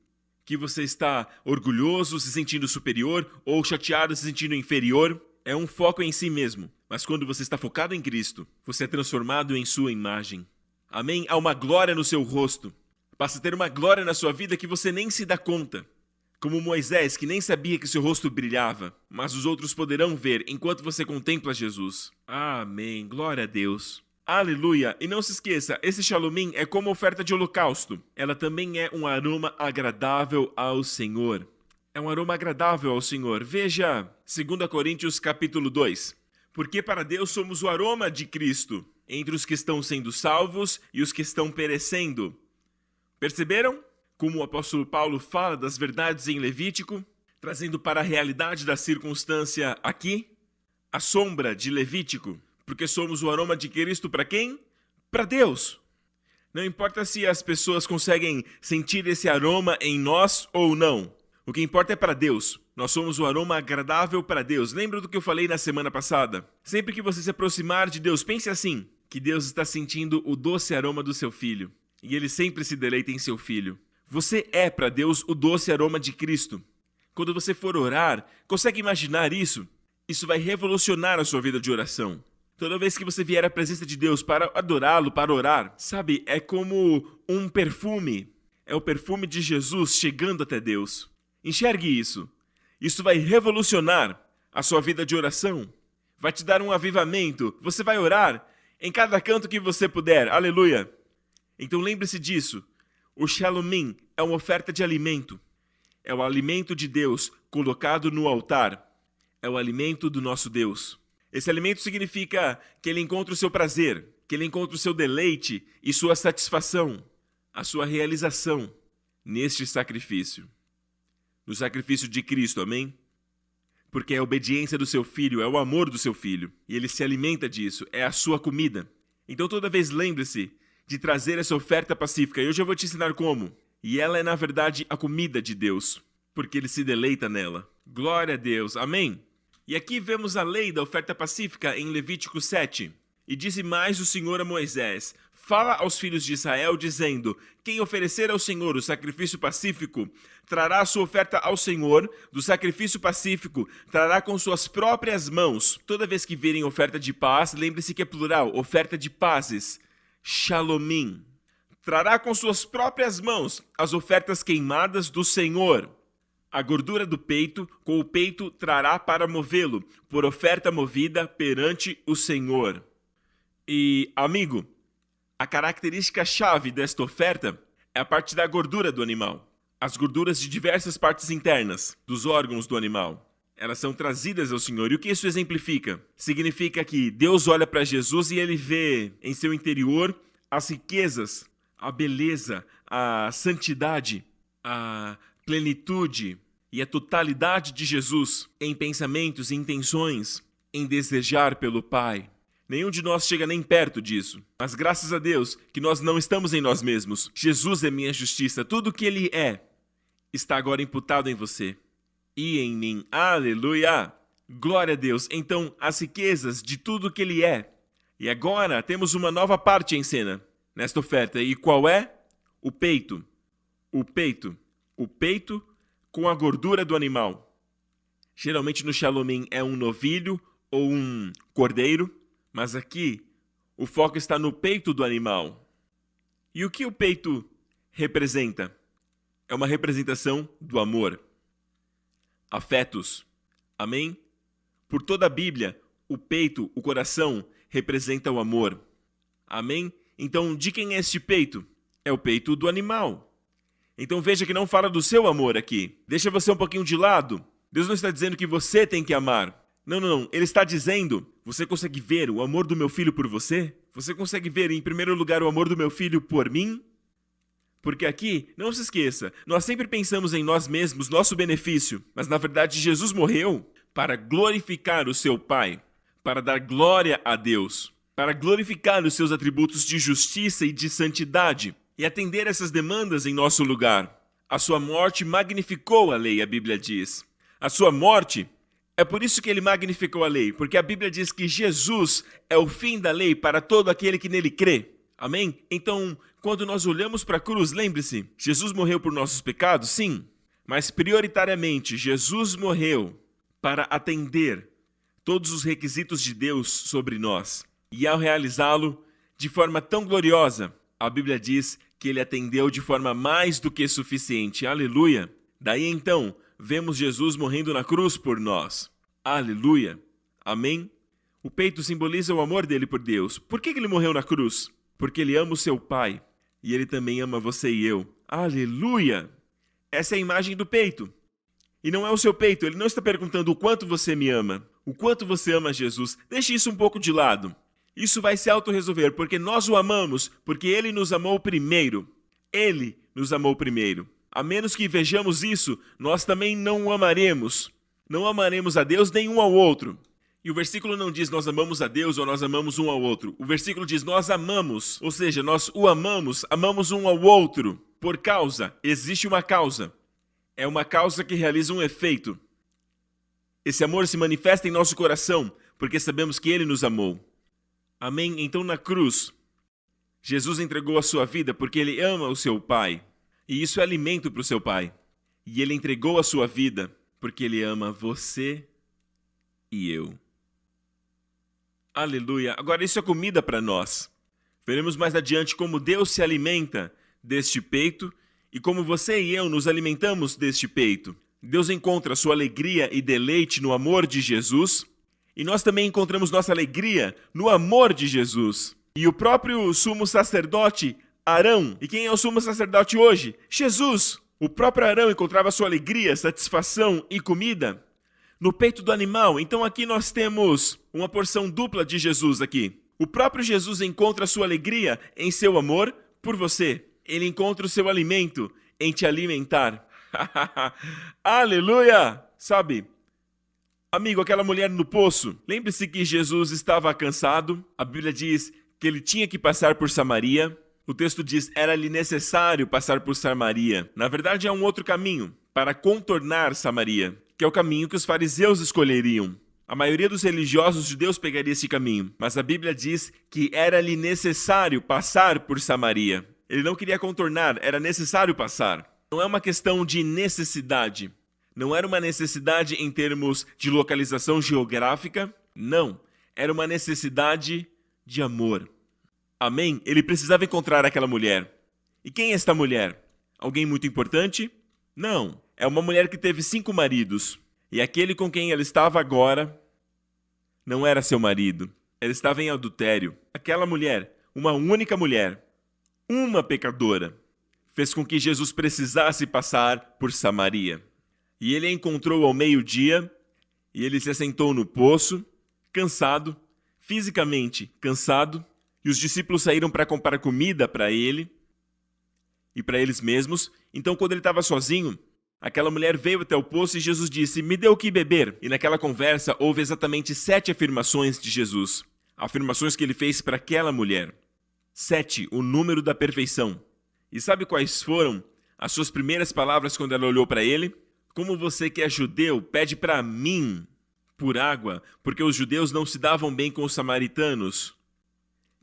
Speaker 1: que você está orgulhoso, se sentindo superior, ou chateado, se sentindo inferior, é um foco em si mesmo. Mas quando você está focado em Cristo, você é transformado em sua imagem. Amém? Há uma glória no seu rosto. Passa a ter uma glória na sua vida que você nem se dá conta. Como Moisés, que nem sabia que seu rosto brilhava, mas os outros poderão ver enquanto você contempla Jesus. Amém. Glória a Deus. Aleluia! E não se esqueça, esse shalomim é como oferta de holocausto. Ela também é um aroma agradável ao Senhor. É um aroma agradável ao Senhor. Veja 2 Coríntios capítulo 2. Porque para Deus somos o aroma de Cristo, entre os que estão sendo salvos e os que estão perecendo. Perceberam como o apóstolo Paulo fala das verdades em Levítico, trazendo para a realidade da circunstância aqui? A sombra de Levítico. Porque somos o aroma de Cristo para quem? Para Deus. Não importa se as pessoas conseguem sentir esse aroma em nós ou não. O que importa é para Deus. Nós somos o aroma agradável para Deus. Lembra do que eu falei na semana passada? Sempre que você se aproximar de Deus, pense assim, que Deus está sentindo o doce aroma do seu filho. E Ele sempre se deleita em seu filho. Você é para Deus o doce aroma de Cristo. Quando você for orar, consegue imaginar isso? Isso vai revolucionar a sua vida de oração. Toda vez que você vier à presença de Deus para adorá-lo, para orar, sabe, é como um perfume. É o perfume de Jesus chegando até Deus. Enxergue isso. Isso vai revolucionar a sua vida de oração. Vai te dar um avivamento. Você vai orar em cada canto que você puder. Aleluia. Então lembre-se disso. O shalomim é uma oferta de alimento. É o alimento de Deus colocado no altar. É o alimento do nosso Deus. Esse alimento significa que ele encontra o seu prazer, que ele encontra o seu deleite e sua satisfação, a sua realização neste sacrifício. No sacrifício de Cristo, amém? Porque é a obediência do seu filho, é o amor do seu filho, e ele se alimenta disso, é a sua comida. Então toda vez lembre-se de trazer essa oferta pacífica, e hoje eu vou te ensinar como. E ela é na verdade a comida de Deus, porque ele se deleita nela. Glória a Deus, amém? E aqui vemos a lei da oferta pacífica em Levítico 7. E disse mais o Senhor a Moisés: fala aos filhos de Israel, dizendo: quem oferecer ao Senhor o sacrifício pacífico, trará a sua oferta ao Senhor, do sacrifício pacífico, trará com suas próprias mãos. Toda vez que virem oferta de paz, lembre-se que é plural, oferta de pazes, shalomim. Trará com suas próprias mãos as ofertas queimadas do Senhor. A gordura do peito, com o peito trará para movê-lo, por oferta movida perante o Senhor. E, amigo, a característica-chave desta oferta é a parte da gordura do animal. As gorduras de diversas partes internas dos órgãos do animal. Elas são trazidas ao Senhor. E o que isso exemplifica? Significa que Deus olha para Jesus e ele vê em seu interior as riquezas, a beleza, a santidade, a plenitude e a totalidade de Jesus em pensamentos e intenções, em desejar pelo Pai. Nenhum de nós chega nem perto disso. Mas graças a Deus que nós não estamos em nós mesmos. Jesus é minha justiça. Tudo o que Ele é está agora imputado em você e em mim. Aleluia! Glória a Deus. Então, as riquezas de tudo o que Ele é. E agora temos uma nova parte em cena nesta oferta. E qual é? O peito. O peito. O peito com a gordura do animal. Geralmente no shalomim é um novilho ou um cordeiro, mas aqui o foco está no peito do animal. E o que o peito representa? É uma representação do amor. Afetos. Amém? Por toda a Bíblia, o peito, o coração, representa o amor. Amém? Então, de quem é este peito? É o peito do animal. Então veja que não fala do seu amor aqui. Deixa você um pouquinho de lado. Deus não está dizendo que você tem que amar. Não. Ele está dizendo, você consegue ver o amor do meu filho por você? Você consegue ver, em primeiro lugar, o amor do meu filho por mim? Porque aqui, não se esqueça, nós sempre pensamos em nós mesmos, nosso benefício. Mas na verdade Jesus morreu para glorificar o seu Pai. Para dar glória a Deus. Para glorificar os seus atributos de justiça e de santidade. E atender essas demandas em nosso lugar. A sua morte magnificou a lei, a Bíblia diz. A sua morte, é por isso que ele magnificou a lei, porque a Bíblia diz que Jesus é o fim da lei para todo aquele que nele crê. Amém? Então, quando nós olhamos para a cruz, lembre-se, Jesus morreu por nossos pecados? Sim. Mas prioritariamente, Jesus morreu para atender todos os requisitos de Deus sobre nós. E ao realizá-lo de forma tão gloriosa, a Bíblia diz que ele atendeu de forma mais do que suficiente. Aleluia! Daí então, vemos Jesus morrendo na cruz por nós. Aleluia! Amém? O peito simboliza o amor dele por Deus. Por que ele morreu na cruz? Porque ele ama o seu pai. E ele também ama você e eu. Aleluia! Essa é a imagem do peito. E não é o seu peito. Ele não está perguntando o quanto você me ama. O quanto você ama Jesus. Deixe isso um pouco de lado. Isso vai se autorresolver, porque nós o amamos, porque ele nos amou primeiro. Ele nos amou primeiro. A menos que vejamos isso, nós também não o amaremos. Não amaremos a Deus nem um ao outro. E o versículo não diz nós amamos a Deus ou nós amamos um ao outro. O versículo diz nós amamos, ou seja, nós o amamos, amamos um ao outro. Por causa, existe uma causa. É uma causa que realiza um efeito. Esse amor se manifesta em nosso coração, porque sabemos que ele nos amou. Amém? Então na cruz, Jesus entregou a sua vida porque ele ama o seu Pai. E isso é alimento para o seu Pai. E ele entregou a sua vida porque ele ama você e eu. Aleluia! Agora isso é comida para nós. Veremos mais adiante como Deus se alimenta deste peito e como você e eu nos alimentamos deste peito. Deus encontra sua alegria e deleite no amor de Jesus e nós também encontramos nossa alegria no amor de Jesus. E o próprio sumo sacerdote, Arão. E quem é o sumo sacerdote hoje? Jesus! O próprio Arão encontrava sua alegria, satisfação e comida no peito do animal. Então aqui nós temos uma porção dupla de Jesus aqui. O próprio Jesus encontra sua alegria em seu amor por você. Ele encontra o seu alimento em te alimentar. Aleluia! Sabe, amigo, aquela mulher no poço, lembre-se que Jesus estava cansado. A Bíblia diz que ele tinha que passar por Samaria. O texto diz, era-lhe necessário passar por Samaria. Na verdade, é um outro caminho para contornar Samaria, que é o caminho que os fariseus escolheriam. A maioria dos religiosos judeus pegaria esse caminho, mas a Bíblia diz que era-lhe necessário passar por Samaria. Ele não queria contornar, era necessário passar. Não é uma questão de necessidade. Não era uma necessidade em termos de localização geográfica. Não, era uma necessidade de amor. Amém? Ele precisava encontrar aquela mulher. E quem é esta mulher? Alguém muito importante? Não. É uma mulher que teve 5 maridos. E aquele com quem ela estava agora não era seu marido. Ela estava em adultério. Aquela mulher, uma única mulher, uma pecadora, fez com que Jesus precisasse passar por Samaria. E ele a encontrou ao meio-dia, e ele se assentou no poço, cansado, fisicamente cansado, e os discípulos saíram para comprar comida para ele e para eles mesmos. Então, quando ele estava sozinho, aquela mulher veio até o poço e Jesus disse, me dê o que beber. E naquela conversa houve exatamente 7 afirmações de Jesus. Afirmações que ele fez para aquela mulher. 7, o número da perfeição. E sabe quais foram as suas primeiras palavras quando ela olhou para ele? Como você que é judeu pede para mim por água, porque os judeus não se davam bem com os samaritanos.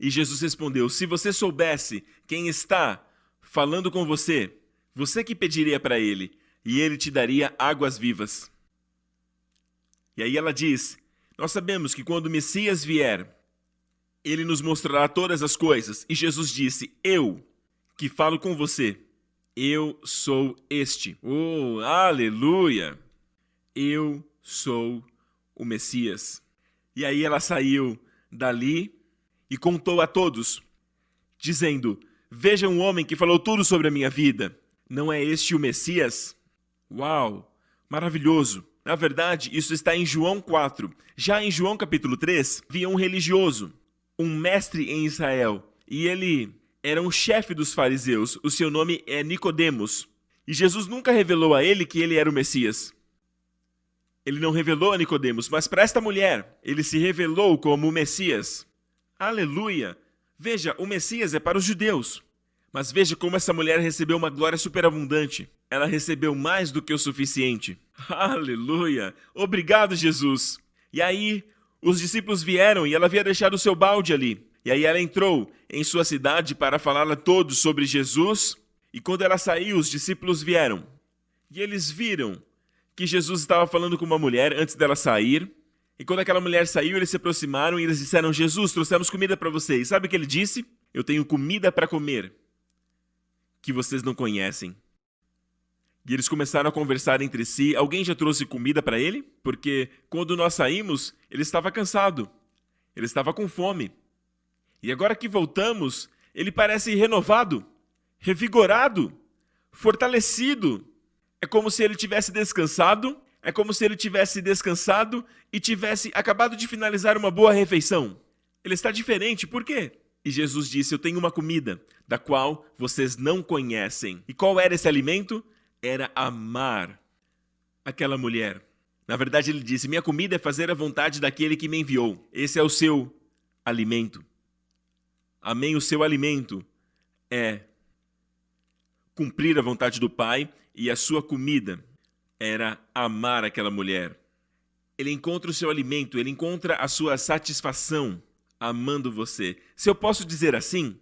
Speaker 1: E Jesus respondeu, se você soubesse quem está falando com você, você que pediria para ele, e ele te daria águas vivas. E aí ela diz, nós sabemos que quando o Messias vier, ele nos mostrará todas as coisas. E Jesus disse, eu que falo com você, eu sou este. Oh, aleluia! Eu sou o Messias. E aí ela saiu dali e contou a todos, dizendo, veja um homem que falou tudo sobre a minha vida. Não é este o Messias? Uau, maravilhoso. Na verdade, isso está em João 4. Já em João capítulo 3, havia um religioso, um mestre em Israel, e ele era um chefe dos fariseus. O seu nome é Nicodemos. E Jesus nunca revelou a ele que ele era o Messias. Ele não revelou a Nicodemos, mas para esta mulher, ele se revelou como o Messias. Aleluia! Veja, o Messias é para os judeus. Mas veja como essa mulher recebeu uma glória superabundante. Ela recebeu mais do que o suficiente. Aleluia! Obrigado, Jesus! E aí, os discípulos vieram e ela havia deixado o seu balde ali. E aí ela entrou em sua cidade para falar a todos sobre Jesus. E quando ela saiu, os discípulos vieram. E eles viram que Jesus estava falando com uma mulher antes dela sair. E quando aquela mulher saiu, eles se aproximaram e eles disseram, Jesus, trouxemos comida para vocês. Sabe o que ele disse? Eu tenho comida para comer que vocês não conhecem. E eles começaram a conversar entre si. Alguém já trouxe comida para ele? Porque quando nós saímos, ele estava cansado. Ele estava com fome. E agora que voltamos, ele parece renovado, revigorado, fortalecido. É como se ele tivesse descansado, e tivesse acabado de finalizar uma boa refeição. Ele está diferente, por quê? E Jesus disse: eu tenho uma comida, da qual vocês não conhecem. E qual era esse alimento? Era amar aquela mulher. Na verdade, ele disse: minha comida é fazer a vontade daquele que me enviou. Esse é o seu alimento. Amém? O seu alimento é cumprir a vontade do Pai, e a sua comida era amar aquela mulher. Ele encontra o seu alimento, ele encontra a sua satisfação amando você. Se eu posso dizer assim,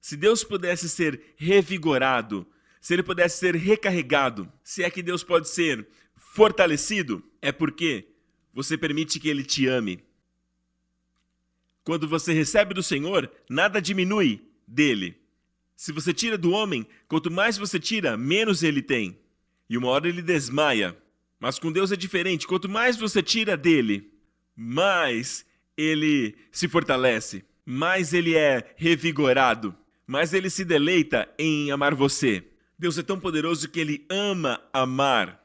Speaker 1: se Deus pudesse ser revigorado, se ele pudesse ser recarregado, se é que Deus pode ser fortalecido, é porque você permite que ele te ame. Quando você recebe do Senhor, nada diminui dele. Se você tira do homem, quanto mais você tira, menos ele tem. E uma hora ele desmaia. Mas com Deus é diferente. Quanto mais você tira dele, mais ele se fortalece, mais ele é revigorado, mais ele se deleita em amar você. Deus é tão poderoso que ele ama amar.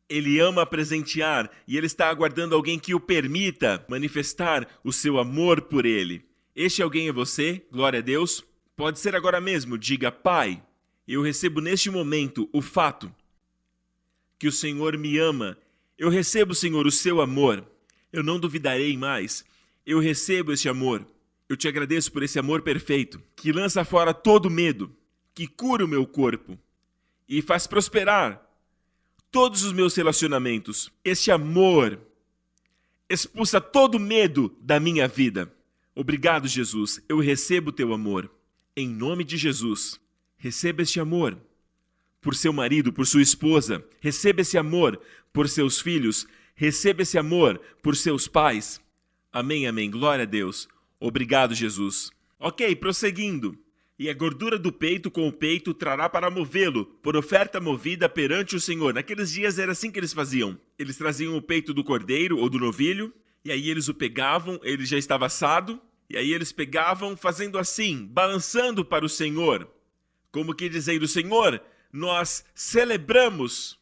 Speaker 1: Ele ama presentear e ele está aguardando alguém que o permita manifestar o seu amor por ele. Este alguém é você, glória a Deus. Pode ser agora mesmo, diga: Pai, eu recebo neste momento o fato que o Senhor me ama. Eu recebo, Senhor, o seu amor. Eu não duvidarei mais. Eu recebo esse amor. Eu te agradeço por esse amor perfeito, que lança fora todo medo, que cura o meu corpo e faz prosperar todos os meus relacionamentos. Este amor expulsa todo medo da minha vida. Obrigado, Jesus. Eu recebo o teu amor. Em nome de Jesus, receba este amor por seu marido, por sua esposa. Receba esse amor por seus filhos. Receba esse amor por seus pais. Amém, amém. Glória a Deus. Obrigado, Jesus. Ok, prosseguindo. E a gordura do peito com o peito trará para movê-lo, por oferta movida perante o Senhor. Naqueles dias era assim que eles faziam. Eles traziam o peito do cordeiro ou do novilho, e aí eles o pegavam, ele já estava assado, e aí eles pegavam fazendo assim, balançando para o Senhor. Como que dizendo: Senhor, nós celebramos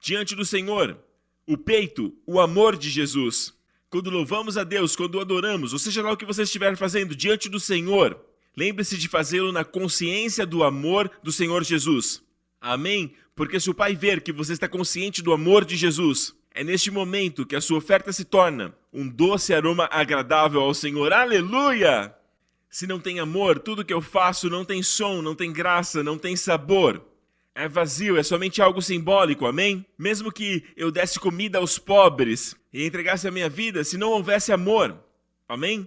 Speaker 1: diante do Senhor o peito, o amor de Jesus. Quando louvamos a Deus, quando o adoramos, ou seja lá o que você estiver fazendo diante do Senhor, lembre-se de fazê-lo na consciência do amor do Senhor Jesus. Amém? Porque se o Pai ver que você está consciente do amor de Jesus, é neste momento que a sua oferta se torna um doce aroma agradável ao Senhor. Aleluia! Se não tem amor, tudo que eu faço não tem som, não tem graça, não tem sabor. É vazio, é somente algo simbólico, amém? Mesmo que eu desse comida aos pobres e entregasse a minha vida, se não houvesse amor, amém?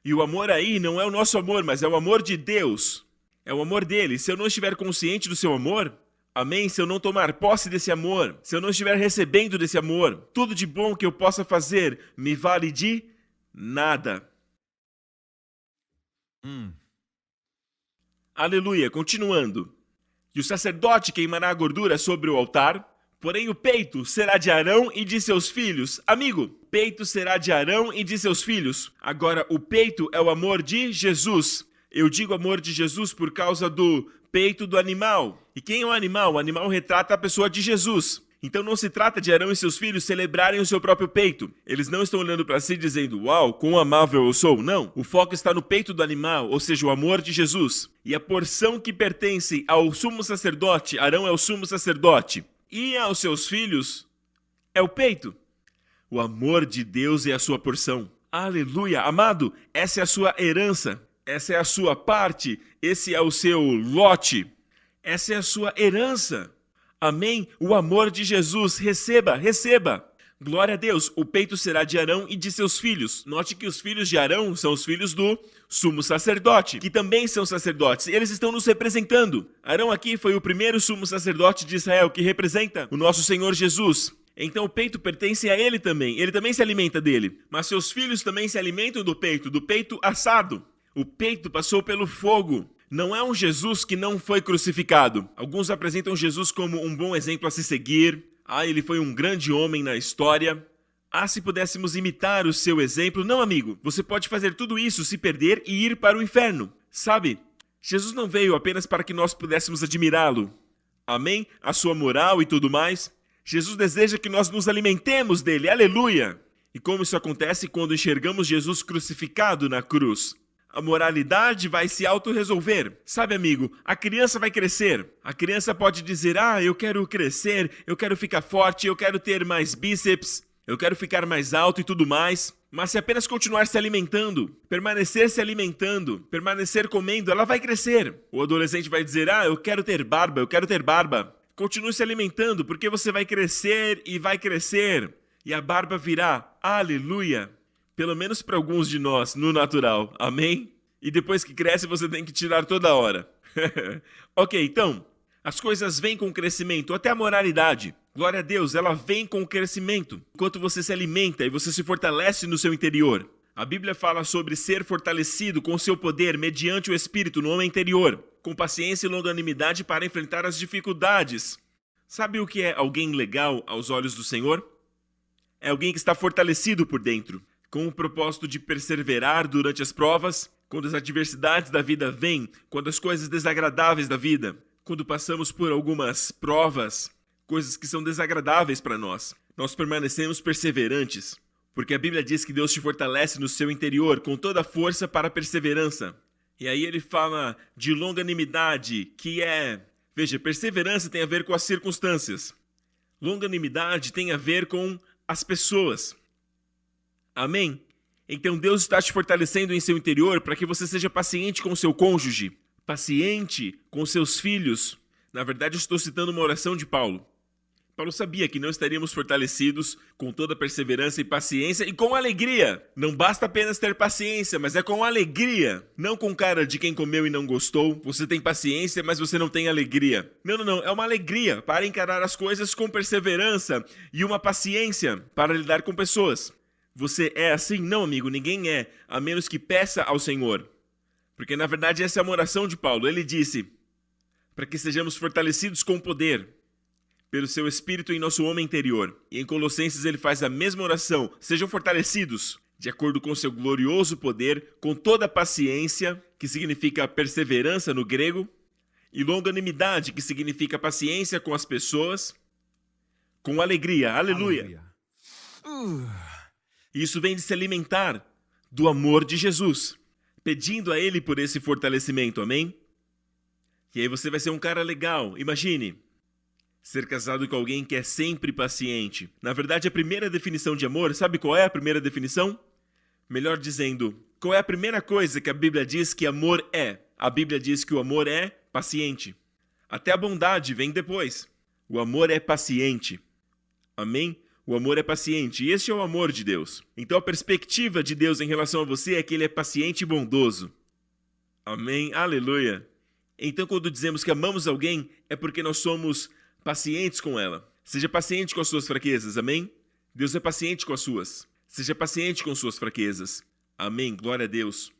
Speaker 1: E o amor aí não é o nosso amor, mas é o amor de Deus. É o amor dele. Se eu não estiver consciente do seu amor, amém? Se eu não tomar posse desse amor, se eu não estiver recebendo desse amor, tudo de bom que eu possa fazer me vale de nada. Aleluia, continuando. E o sacerdote queimará a gordura sobre o altar, porém o peito será de Arão e de seus filhos. Amigo, peito será de Arão e de seus filhos. Agora, o peito é o amor de Jesus. Eu digo amor de Jesus por causa do peito do animal. E quem é o animal? O animal retrata a pessoa de Jesus. Então não se trata de Arão e seus filhos celebrarem o seu próprio peito. Eles não estão olhando para si dizendo: uau, quão amável eu sou. Não, o foco está no peito do animal, ou seja, o amor de Jesus. E a porção que pertence ao sumo sacerdote, Arão é o sumo sacerdote, e aos seus filhos é o peito. O amor de Deus é a sua porção. Aleluia, amado, essa é a sua herança, essa é a sua parte, esse é o seu lote, essa é a sua herança. Amém? O amor de Jesus, receba, receba. Glória a Deus, o peito será de Arão e de seus filhos. Note que os filhos de Arão são os filhos do sumo sacerdote, que também são sacerdotes. Eles estão nos representando. Arão aqui foi o primeiro sumo sacerdote de Israel, que representa o nosso Senhor Jesus. Então o peito pertence a ele também se alimenta dele. Mas seus filhos também se alimentam do peito assado. O peito passou pelo fogo. Não é um Jesus que não foi crucificado. Alguns apresentam Jesus como um bom exemplo a se seguir. Ele foi um grande homem na história. Ah, se pudéssemos imitar o seu exemplo. Não, amigo, você pode fazer tudo isso, se perder e ir para o inferno. Sabe, Jesus não veio apenas para que nós pudéssemos admirá-lo. Amém? A sua moral e tudo mais. Jesus deseja que nós nos alimentemos dele. Aleluia! E como isso acontece quando enxergamos Jesus crucificado na cruz? A moralidade vai se autorresolver. Sabe, amigo, a criança vai crescer. A criança pode dizer, eu quero crescer, eu quero ficar forte, eu quero ter mais bíceps, eu quero ficar mais alto e tudo mais. Mas se apenas continuar se alimentando, permanecer comendo, ela vai crescer. O adolescente vai dizer, eu quero ter barba, eu quero ter barba. Continue se alimentando, porque você vai crescer e vai crescer. E a barba virá. Aleluia! Pelo menos para alguns de nós, no natural. Amém? E depois que cresce, você tem que tirar toda hora. Ok, então, as coisas vêm com o crescimento, até a moralidade. Glória a Deus, ela vem com o crescimento. Enquanto você se alimenta e você se fortalece no seu interior. A Bíblia fala sobre ser fortalecido com o seu poder mediante o Espírito no homem interior, com paciência e longanimidade para enfrentar as dificuldades. Sabe o que é alguém legal aos olhos do Senhor? É alguém que está fortalecido por dentro, com o propósito de perseverar durante as provas, quando as adversidades da vida vêm, quando as coisas desagradáveis da vida, quando passamos por algumas provas, coisas que são desagradáveis para nós. Nós permanecemos perseverantes, porque a Bíblia diz que Deus te fortalece no seu interior com toda a força para a perseverança. E aí ele fala de longanimidade, que veja, perseverança tem a ver com as circunstâncias. Longanimidade tem a ver com as pessoas. Amém? Então Deus está te fortalecendo em seu interior para que você seja paciente com seu cônjuge, paciente com seus filhos. Na verdade, eu estou citando uma oração de Paulo. Paulo sabia que não estaríamos fortalecidos com toda perseverança e paciência e com alegria. Não basta apenas ter paciência, mas é com alegria. Não com cara de quem comeu e não gostou. Você tem paciência, mas você não tem alegria. Não. É uma alegria para encarar as coisas com perseverança e uma paciência para lidar com pessoas. Você é assim? Não, amigo, ninguém é, a menos que peça ao Senhor. Porque, na verdade, essa é uma oração de Paulo. Ele disse, para que sejamos fortalecidos com poder, pelo seu Espírito em nosso homem interior. E em Colossenses ele faz a mesma oração. Sejam fortalecidos, de acordo com seu glorioso poder, com toda a paciência, que significa perseverança no grego, e longanimidade, que significa paciência com as pessoas, com alegria. Aleluia! Isso vem de se alimentar do amor de Jesus, pedindo a Ele por esse fortalecimento, amém? E aí você vai ser um cara legal. Imagine ser casado com alguém que é sempre paciente. Na verdade, a primeira definição de amor, sabe qual é a primeira definição? Melhor dizendo, qual é a primeira coisa que a Bíblia diz que amor é? A Bíblia diz que o amor é paciente. Até a bondade vem depois. O amor é paciente. Amém? O amor é paciente. E este é o amor de Deus. Então a perspectiva de Deus em relação a você é que Ele é paciente e bondoso. Amém? Aleluia! Então quando dizemos que amamos alguém, é porque nós somos pacientes com ela. Seja paciente com as suas fraquezas, amém? Deus é paciente com as suas. Seja paciente com suas fraquezas. Amém, glória a Deus.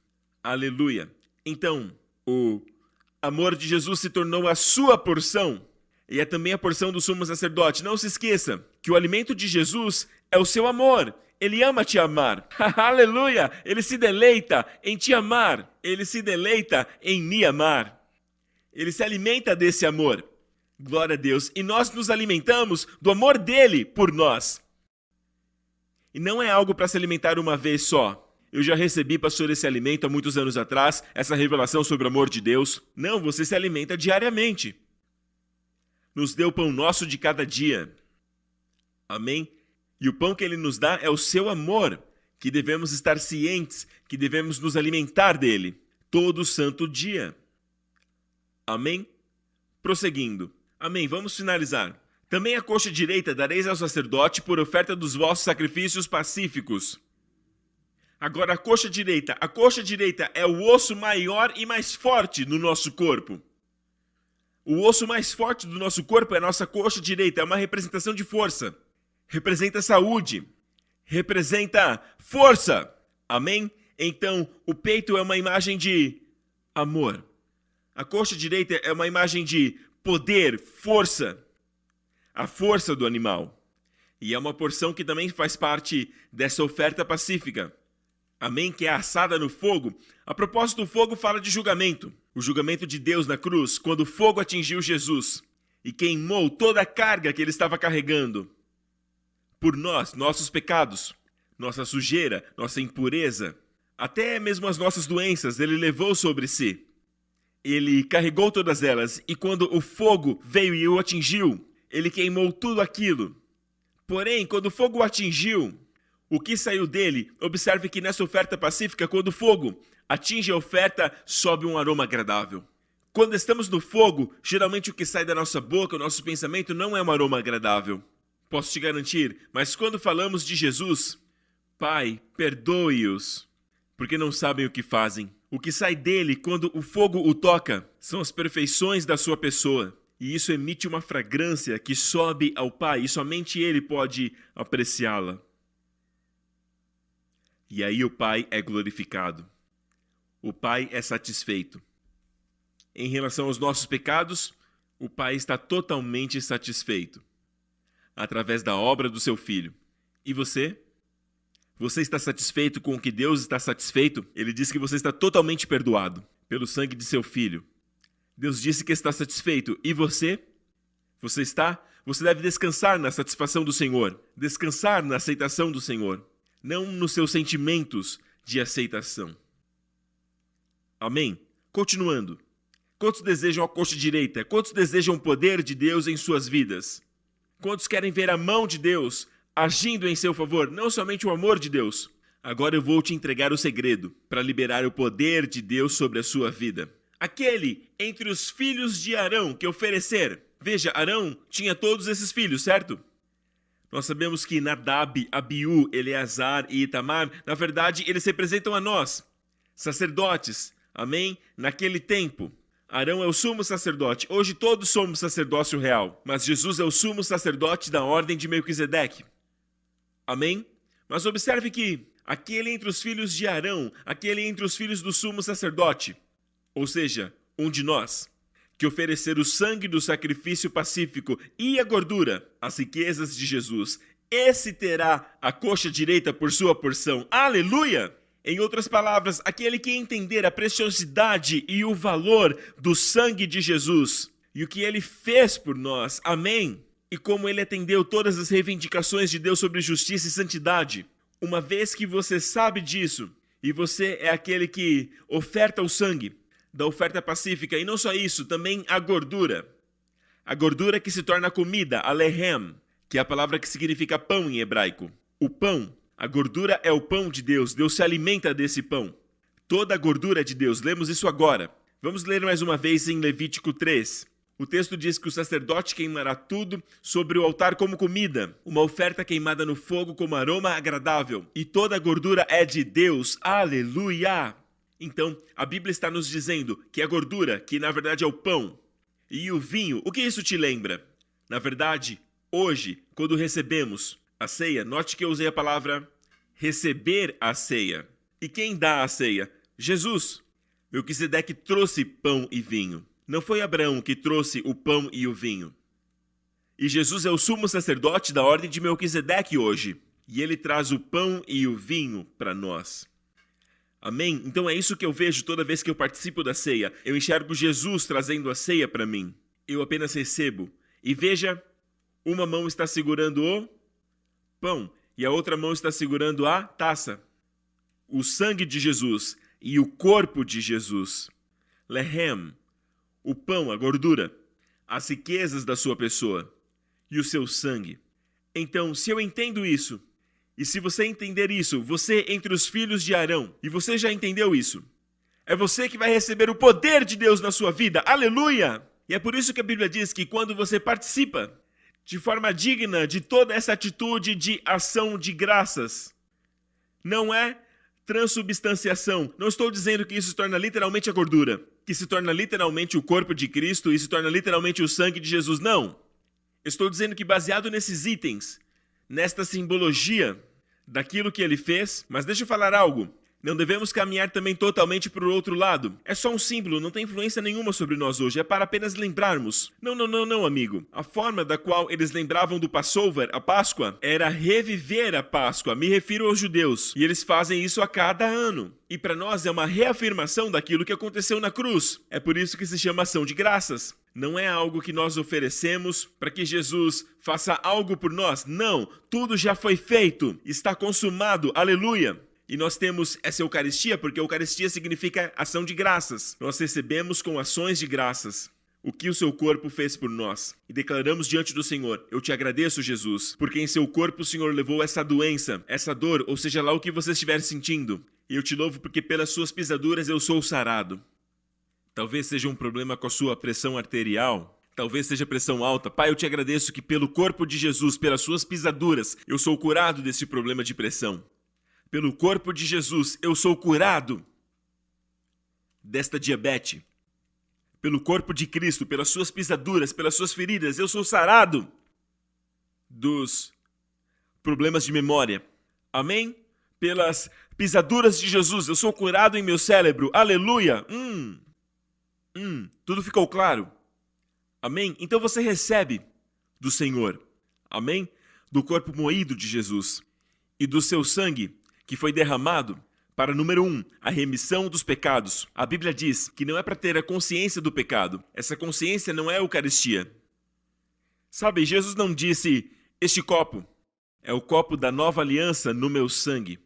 Speaker 1: Aleluia. Então, o amor de Jesus se tornou a sua porção. E é também a porção do sumo sacerdote. Não se esqueça que o alimento de Jesus é o seu amor. Ele ama te amar. Aleluia! Ele se deleita em te amar. Ele se deleita em me amar. Ele se alimenta desse amor. Glória a Deus. E nós nos alimentamos do amor dele por nós. E não é algo para se alimentar uma vez só. Eu já recebi, pastor, esse alimento há muitos anos atrás, essa revelação sobre o amor de Deus. Não, você se alimenta diariamente. Nos dê o pão nosso de cada dia. Amém? E o pão que ele nos dá é o seu amor, que devemos estar cientes, que devemos nos alimentar dele todo santo dia. Amém? Prosseguindo. Amém, vamos finalizar. Também a coxa direita dareis ao sacerdote por oferta dos vossos sacrifícios pacíficos. Agora a coxa direita é o osso maior e mais forte no nosso corpo. O osso mais forte do nosso corpo é a nossa coxa direita, é uma representação de força. Representa saúde, representa força. Amém? Então, o peito é uma imagem de amor. A coxa direita é uma imagem de poder, força. A força do animal. E é uma porção que também faz parte dessa oferta pacífica. Amém? Que é assada no fogo. A propósito, o fogo fala de julgamento. O julgamento de Deus na cruz, quando o fogo atingiu Jesus e queimou toda a carga que ele estava carregando. Por nós, nossos pecados, nossa sujeira, nossa impureza, até mesmo as nossas doenças, ele levou sobre si. Ele carregou todas elas, e quando o fogo veio e o atingiu, ele queimou tudo aquilo. Porém, quando o fogo o atingiu, o que saiu dele, observe que nessa oferta pacífica, quando o fogo atinge a oferta, sobe um aroma agradável. Quando estamos no fogo, geralmente o que sai da nossa boca, o nosso pensamento, não é um aroma agradável. Posso te garantir, mas quando falamos de Jesus, Pai, perdoe-os, porque não sabem o que fazem. O que sai dele quando o fogo o toca são as perfeições da sua pessoa. E isso emite uma fragrância que sobe ao Pai, e somente ele pode apreciá-la. E aí o Pai é glorificado. O Pai é satisfeito. Em relação aos nossos pecados, o Pai está totalmente satisfeito, através da obra do seu Filho. E você? Você está satisfeito com o que Deus está satisfeito? Ele diz que você está totalmente perdoado pelo sangue de seu Filho. Deus disse que está satisfeito. E você? Você está? Você deve descansar na satisfação do Senhor. Descansar na aceitação do Senhor. Não nos seus sentimentos de aceitação. Amém? Continuando. Quantos desejam a coxa direita? Quantos desejam o poder de Deus em suas vidas? Quantos querem ver a mão de Deus agindo em seu favor? Não somente o amor de Deus. Agora eu vou te entregar o segredo para liberar o poder de Deus sobre a sua vida. Aquele entre os filhos de Arão que oferecer. Veja, Arão tinha todos esses filhos, certo? Nós sabemos que Nadab, Abiú, Eleazar e Itamar, na verdade, eles representam a nós, sacerdotes. Amém? Naquele tempo, Arão é o sumo sacerdote. Hoje todos somos sacerdócio real, mas Jesus é o sumo sacerdote da ordem de Melquisedeque. Amém? Mas observe que aquele entre os filhos de Arão, aquele entre os filhos do sumo sacerdote, ou seja, um de nós, que oferecer o sangue do sacrifício pacífico e a gordura, as riquezas de Jesus, esse terá a coxa direita por sua porção. Aleluia! Em outras palavras, aquele que entender a preciosidade e o valor do sangue de Jesus e o que ele fez por nós, amém? E como ele atendeu todas as reivindicações de Deus sobre justiça e santidade, uma vez que você sabe disso, e você é aquele que oferta o sangue da oferta pacífica, e não só isso, também a gordura que se torna comida, a lehem, que é a palavra que significa pão em hebraico. O pão, a gordura é o pão de Deus, Deus se alimenta desse pão. Toda a gordura é de Deus, lemos isso agora. Vamos ler mais uma vez em Levítico 3. O texto diz que o sacerdote queimará tudo sobre o altar como comida, uma oferta queimada no fogo como aroma agradável, e toda a gordura é de Deus, aleluia! Então, a Bíblia está nos dizendo que a gordura, que na verdade é o pão, e o vinho, o que isso te lembra? Na verdade, hoje, quando recebemos a ceia, note que eu usei a palavra receber a ceia. E quem dá a ceia? Jesus. Melquisedeque trouxe pão e vinho. Não foi Abraão que trouxe o pão e o vinho. E Jesus é o sumo sacerdote da ordem de Melquisedeque hoje. E ele traz o pão e o vinho para nós. Amém? Então é isso que eu vejo toda vez que eu participo da ceia. Eu enxergo Jesus trazendo a ceia para mim. Eu apenas recebo. E veja, uma mão está segurando o pão e a outra mão está segurando a taça. O sangue de Jesus e o corpo de Jesus. Lehem, o pão, a gordura, as riquezas da sua pessoa e o seu sangue. Então, se eu entendo isso, e se você entender isso, você entre os filhos de Arão, e você já entendeu isso, é você que vai receber o poder de Deus na sua vida. Aleluia! E é por isso que a Bíblia diz que quando você participa de forma digna de toda essa atitude de ação de graças, não é transubstanciação. Não estou dizendo que isso se torna literalmente a gordura, que se torna literalmente o corpo de Cristo e se torna literalmente o sangue de Jesus. Não. Estou dizendo que baseado nesses itens, nesta simbologia daquilo que ele fez, mas deixa eu falar algo. Não devemos caminhar também totalmente para o outro lado. É só um símbolo, não tem influência nenhuma sobre nós hoje. É para apenas lembrarmos. Não, amigo. A forma da qual eles lembravam do Passover, a Páscoa, era reviver a Páscoa. Me refiro aos judeus. E eles fazem isso a cada ano. E para nós é uma reafirmação daquilo que aconteceu na cruz. É por isso que se chama ação de graças. Não é algo que nós oferecemos para que Jesus faça algo por nós. Não, tudo já foi feito. Está consumado. Aleluia. E nós temos essa Eucaristia, porque a Eucaristia significa ação de graças. Nós recebemos com ações de graças o que o seu corpo fez por nós. E declaramos diante do Senhor: eu te agradeço, Jesus, porque em seu corpo o Senhor levou essa doença, essa dor, ou seja lá o que você estiver sentindo. E eu te louvo porque pelas suas pisaduras eu sou sarado. Talvez seja um problema com a sua pressão arterial. Talvez seja pressão alta. Pai, eu te agradeço que pelo corpo de Jesus, pelas suas pisaduras, eu sou curado desse problema de pressão. Pelo corpo de Jesus, eu sou curado desta diabetes. Pelo corpo de Cristo, pelas suas pisaduras, pelas suas feridas, eu sou sarado dos problemas de memória. Amém? Pelas pisaduras de Jesus, eu sou curado em meu cérebro. Aleluia! Tudo ficou claro? Amém? Então você recebe do Senhor. Amém? Do corpo moído de Jesus e do seu sangue, que foi derramado para, número 1, a remissão dos pecados. A Bíblia diz que não é para ter a consciência do pecado. Essa consciência não é a Eucaristia. Sabe, Jesus não disse: este copo é o copo da nova aliança no meu sangue,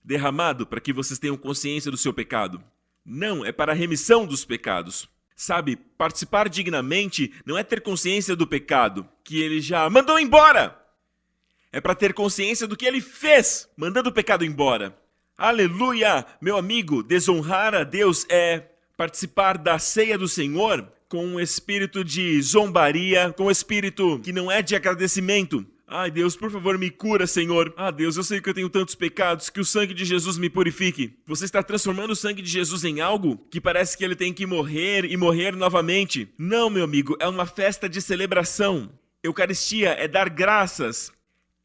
Speaker 1: derramado para que vocês tenham consciência do seu pecado. Não, é para a remissão dos pecados. Sabe, participar dignamente não é ter consciência do pecado, que ele já mandou embora. É para ter consciência do que ele fez, mandando o pecado embora. Aleluia! Meu amigo, desonrar a Deus é participar da ceia do Senhor com um espírito de zombaria, com um espírito que não é de agradecimento. Ai, Deus, por favor, me cura, Senhor. Ah, Deus, eu sei que eu tenho tantos pecados, que o sangue de Jesus me purifique. Você está transformando o sangue de Jesus em algo que parece que ele tem que morrer e morrer novamente. Não, meu amigo, é uma festa de celebração. Eucaristia é dar graças.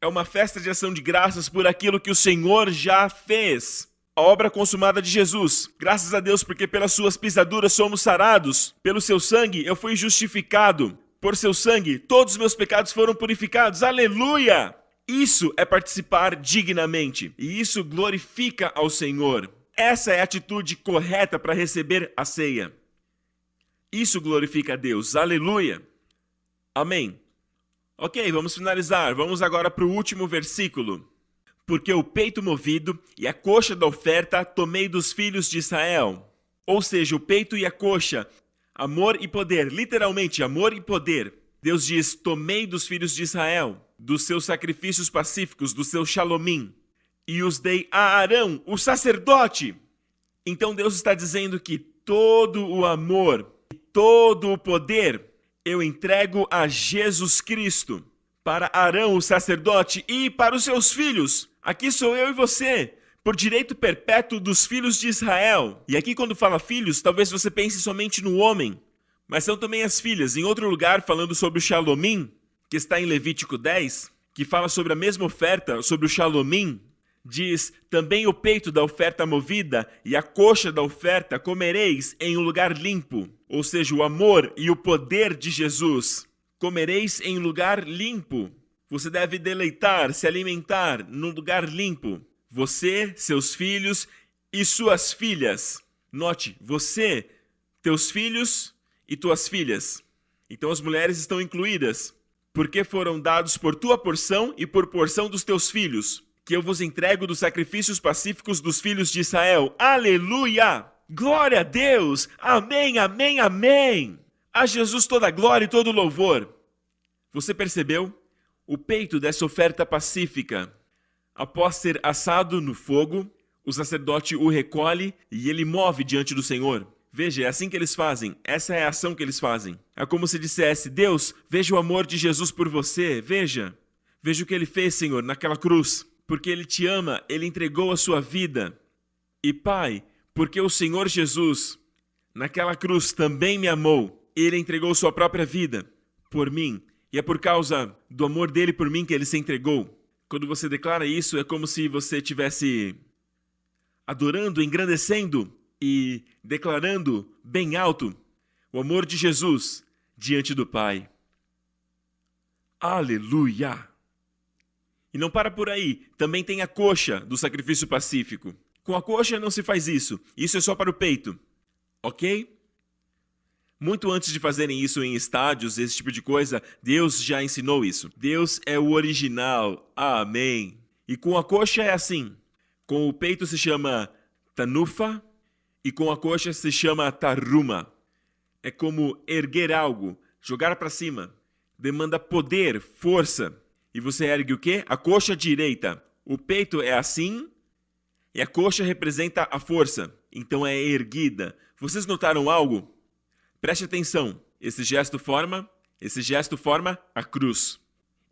Speaker 1: É uma festa de ação de graças por aquilo que o Senhor já fez. A obra consumada de Jesus. Graças a Deus, porque pelas suas pisaduras somos sarados. Pelo seu sangue eu fui justificado. Por seu sangue todos os meus pecados foram purificados. Aleluia! Isso é participar dignamente. E isso glorifica ao Senhor. Essa é a atitude correta para receber a ceia. Isso glorifica a Deus. Aleluia! Amém. Ok, vamos finalizar. Vamos agora para o último versículo. Porque o peito movido e a coxa da oferta tomei dos filhos de Israel. Ou seja, o peito e a coxa, amor e poder, literalmente amor e poder. Deus diz: tomei dos filhos de Israel, dos seus sacrifícios pacíficos, do seu shalomim, e os dei a Arão, o sacerdote. Então Deus está dizendo que todo o amor e todo o poder eu entrego a Jesus Cristo, para Arão, o sacerdote, e para os seus filhos. Aqui sou eu e você, por direito perpétuo dos filhos de Israel. E aqui quando fala filhos, talvez você pense somente no homem, mas são também as filhas. Em outro lugar, falando sobre o shalomim, que está em Levítico 10, que fala sobre a mesma oferta, sobre o shalomim, diz: também o peito da oferta movida e a coxa da oferta comereis em um lugar limpo. Ou seja, o amor e o poder de Jesus. Comereis em lugar limpo. Você deve deleitar, se alimentar num lugar limpo. Você, seus filhos e suas filhas. Note, você, teus filhos e tuas filhas. Então as mulheres estão incluídas, porque foram dados por tua porção e por porção dos teus filhos, que eu vos entrego dos sacrifícios pacíficos dos filhos de Israel. Aleluia! Glória a Deus! Amém, amém, amém! A Jesus toda a glória e todo o louvor. Você percebeu? O peito dessa oferta pacífica, após ser assado no fogo, o sacerdote o recolhe e ele move diante do Senhor. Veja, é assim que eles fazem. Essa é a ação que eles fazem. É como se dissesse: Deus, veja o amor de Jesus por você. Veja o que ele fez, Senhor, naquela cruz. Porque ele te ama, ele entregou a sua vida. E Pai, porque o Senhor Jesus, naquela cruz, também me amou. Ele entregou sua própria vida por mim. E é por causa do amor dele por mim que ele se entregou. Quando você declara isso, é como se você tivesse adorando, engrandecendo e declarando bem alto o amor de Jesus diante do Pai. Aleluia! E não para por aí, também tem a coxa do sacrifício pacífico. Com a coxa não se faz isso, isso é só para o peito, ok? Muito antes de fazerem isso em estádios, esse tipo de coisa, Deus já ensinou isso. Deus é o original, amém. E com a coxa é assim, com o peito se chama tanufa e com a coxa se chama taruma. É como erguer algo, jogar para cima. Demanda poder, força. E você ergue o quê? A coxa direita. O peito é assim e a coxa representa a força. Então é erguida. Vocês notaram algo? Preste atenção. Esse gesto forma a cruz.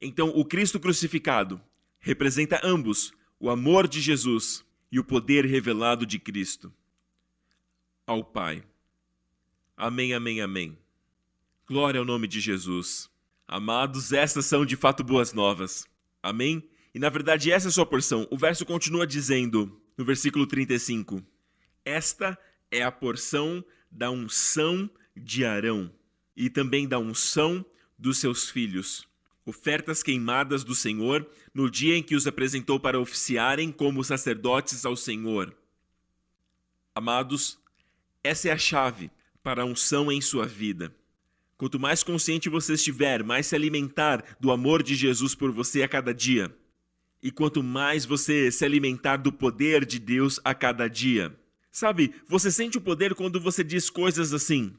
Speaker 1: Então o Cristo crucificado representa ambos, o amor de Jesus e o poder revelado de Cristo ao Pai. Amém, amém, amém. Glória ao nome de Jesus. Amados, essas são de fato boas novas. Amém? E na verdade essa é a sua porção. O verso continua dizendo, no versículo 35, esta é a porção da unção de Arão e também da unção dos seus filhos. Ofertas queimadas do Senhor no dia em que os apresentou para oficiarem como sacerdotes ao Senhor. Amados, essa é a chave para a unção em sua vida. Quanto mais consciente você estiver, mais se alimentar do amor de Jesus por você a cada dia. E quanto mais você se alimentar do poder de Deus a cada dia. Sabe, você sente o poder quando você diz coisas assim: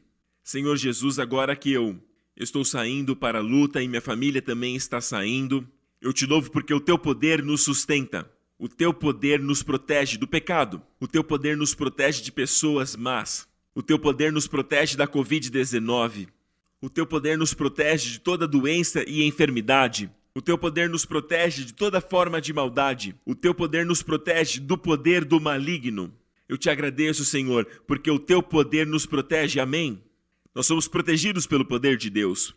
Speaker 1: Senhor Jesus, agora que eu estou saindo para a luta e minha família também está saindo, eu te louvo porque o teu poder nos sustenta. O teu poder nos protege do pecado. O teu poder nos protege de pessoas más. O teu poder nos protege da Covid-19. O teu poder nos protege de toda doença e enfermidade. O teu poder nos protege de toda forma de maldade. O teu poder nos protege do poder do maligno. Eu te agradeço, Senhor, porque o teu poder nos protege. Amém? Nós somos protegidos pelo poder de Deus.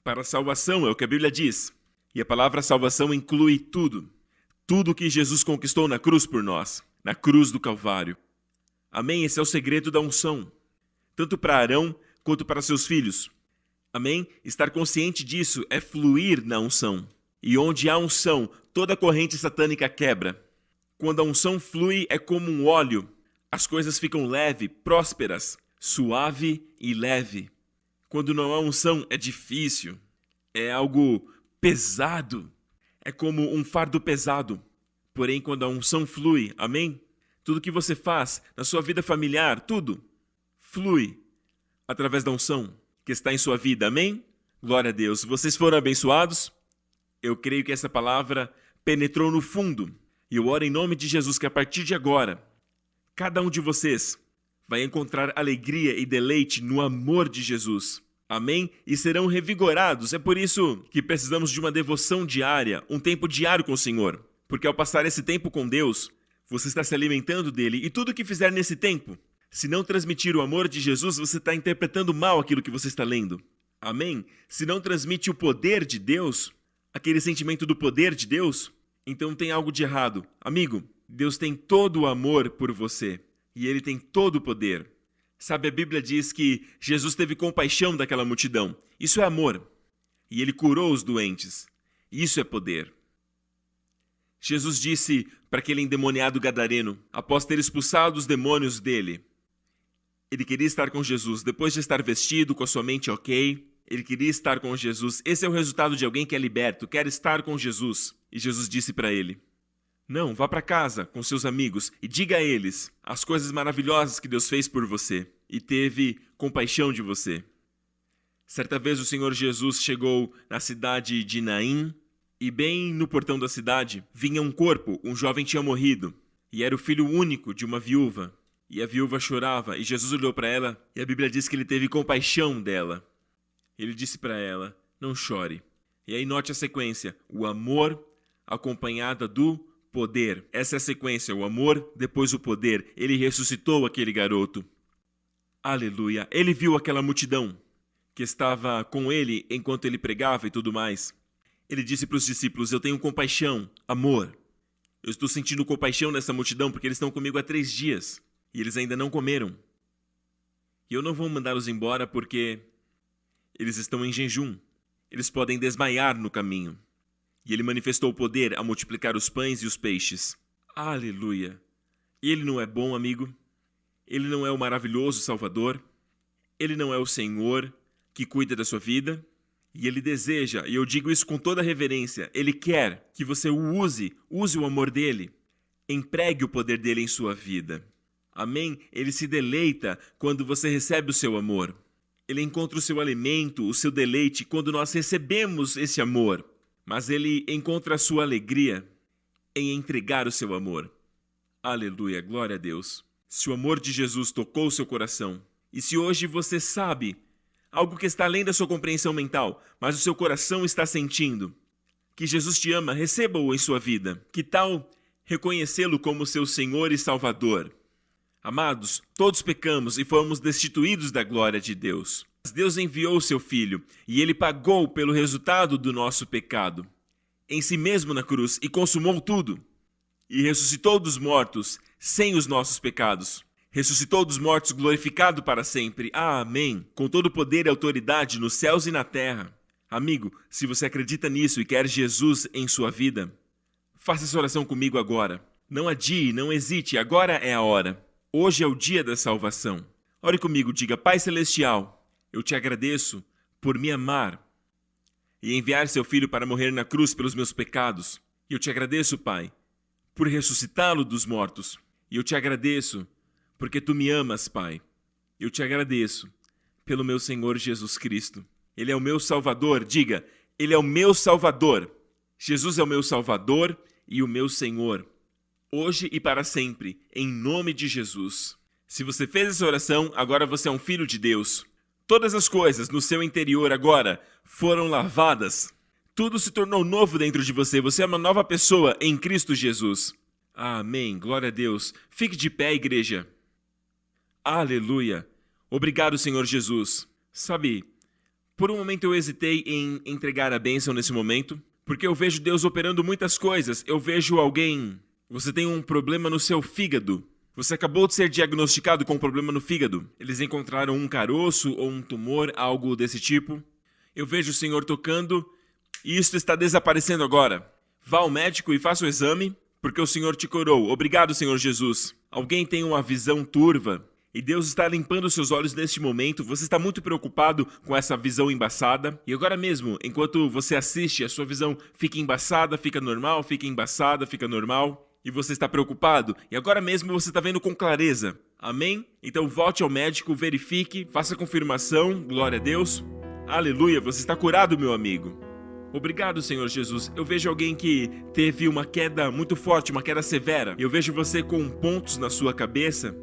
Speaker 1: Para a salvação, é o que a Bíblia diz. E a palavra salvação inclui tudo. Tudo que Jesus conquistou na cruz por nós. Na cruz do Calvário. Amém? Esse é o segredo da unção. Tanto para Arão quanto para seus filhos. Amém? Estar consciente disso é fluir na unção. E onde há unção, toda corrente satânica quebra. Quando a unção flui, é como um óleo. As coisas ficam leve, prósperas, suave e leve. Quando não há unção, é difícil. É algo pesado. É como um fardo pesado. Porém, quando a unção flui, amém? Tudo que você faz na sua vida familiar, tudo, flui através da unção que está em sua vida, amém? Glória a Deus. Vocês foram abençoados? Eu creio que essa palavra penetrou no fundo. E eu oro em nome de Jesus que a partir de agora, cada um de vocês vai encontrar alegria e deleite no amor de Jesus. Amém? E serão revigorados. É por isso que precisamos de uma devoção diária, um tempo diário com o Senhor. Porque ao passar esse tempo com Deus, você está se alimentando dele. E tudo que fizer nesse tempo, se não transmitir o amor de Jesus, você está interpretando mal aquilo que você está lendo. Amém? Se não transmite o poder de Deus, aquele sentimento do poder de Deus, então tem algo de errado. Amigo, Deus tem todo o amor por você. E Ele tem todo o poder. Sabe, a Bíblia diz que Jesus teve compaixão daquela multidão. Isso é amor. E Ele curou os doentes. Isso é poder. Jesus disse para aquele endemoniado gadareno, após ter expulsado os demônios dele, ele queria estar com Jesus, depois de estar vestido, com a sua mente ok, ele queria estar com Jesus. Esse é o resultado de alguém que é liberto, quer estar com Jesus. E Jesus disse para ele, não, vá para casa com seus amigos e diga a eles as coisas maravilhosas que Deus fez por você e teve compaixão de você. Certa vez o Senhor Jesus chegou na cidade de Naim e bem no portão da cidade vinha um corpo, um jovem tinha morrido e era o filho único de uma viúva. E a viúva chorava, e Jesus olhou para ela, e a Bíblia diz que ele teve compaixão dela. Ele disse para ela, não chore. E aí note a sequência, o amor acompanhada do poder. Essa é a sequência, o amor, depois o poder. Ele ressuscitou aquele garoto. Aleluia. Ele viu aquela multidão que estava com ele enquanto ele pregava e tudo mais. Ele disse para os discípulos, eu tenho compaixão, amor. Eu estou sentindo compaixão nessa multidão porque eles estão comigo há 3 dias e eles ainda não comeram. E eu não vou mandá-los embora porque eles estão em jejum. Eles podem desmaiar no caminho. E ele manifestou o poder a multiplicar os pães e os peixes. Aleluia! Ele não é bom, amigo? Ele não é o maravilhoso Salvador? Ele não é o Senhor que cuida da sua vida? E Ele deseja, e eu digo isso com toda reverência, Ele quer que você use o amor dEle, empregue o poder dEle em sua vida. Amém? Ele se deleita quando você recebe o seu amor. Ele encontra o seu alimento, o seu deleite quando nós recebemos esse amor. Mas Ele encontra a sua alegria em entregar o seu amor. Aleluia, glória a Deus. Se o amor de Jesus tocou o seu coração, e se hoje você sabe algo que está além da sua compreensão mental, mas o seu coração está sentindo que Jesus te ama, receba-o em sua vida. Que tal reconhecê-lo como seu Senhor e Salvador? Amados, todos pecamos e fomos destituídos da glória de Deus. Mas Deus enviou o seu Filho e Ele pagou pelo resultado do nosso pecado em si mesmo na cruz e consumou tudo. E ressuscitou dos mortos sem os nossos pecados. Ressuscitou dos mortos glorificado para sempre. Amém. Com todo poder e autoridade nos céus e na terra. Amigo, se você acredita nisso e quer Jesus em sua vida, faça essa oração comigo agora. Não adie, não hesite, agora é a hora. Hoje é o dia da salvação. Ore comigo, diga: Pai Celestial, eu te agradeço por me amar e enviar seu Filho para morrer na cruz pelos meus pecados. E eu te agradeço, Pai, por ressuscitá-lo dos mortos. E eu te agradeço porque tu me amas, Pai. Eu te agradeço pelo meu Senhor Jesus Cristo. Ele é o meu Salvador. Diga: Ele é o meu Salvador. Jesus é o meu Salvador e o meu Senhor, hoje e para sempre, em nome de Jesus. Se você fez essa oração, agora você é um filho de Deus. Todas as coisas no seu interior agora foram lavadas. Tudo se tornou novo dentro de você. Você é uma nova pessoa em Cristo Jesus. Amém. Glória a Deus. Fique de pé, igreja. Aleluia. Obrigado, Senhor Jesus. Sabe, por um momento eu hesitei em entregar a bênção nesse momento, porque eu vejo Deus operando muitas coisas. Eu vejo alguém... Você tem um problema no seu fígado. Você acabou de ser diagnosticado com um problema no fígado. Eles encontraram um caroço ou um tumor, algo desse tipo. Eu vejo o Senhor tocando e isso está desaparecendo agora. Vá ao médico e faça o exame, porque o Senhor te curou. Obrigado, Senhor Jesus. Alguém tem uma visão turva e Deus está limpando seus olhos neste momento. Você está muito preocupado com essa visão embaçada. E agora mesmo, enquanto você assiste, a sua visão fica embaçada, fica normal, fica embaçada, fica normal. E você está preocupado, e agora mesmo você está vendo com clareza. Amém? Então volte ao médico, verifique, faça a confirmação, glória a Deus. Aleluia, você está curado, meu amigo. Obrigado, Senhor Jesus. Eu vejo alguém que teve uma queda muito forte, uma queda severa. Eu vejo você com pontos na sua cabeça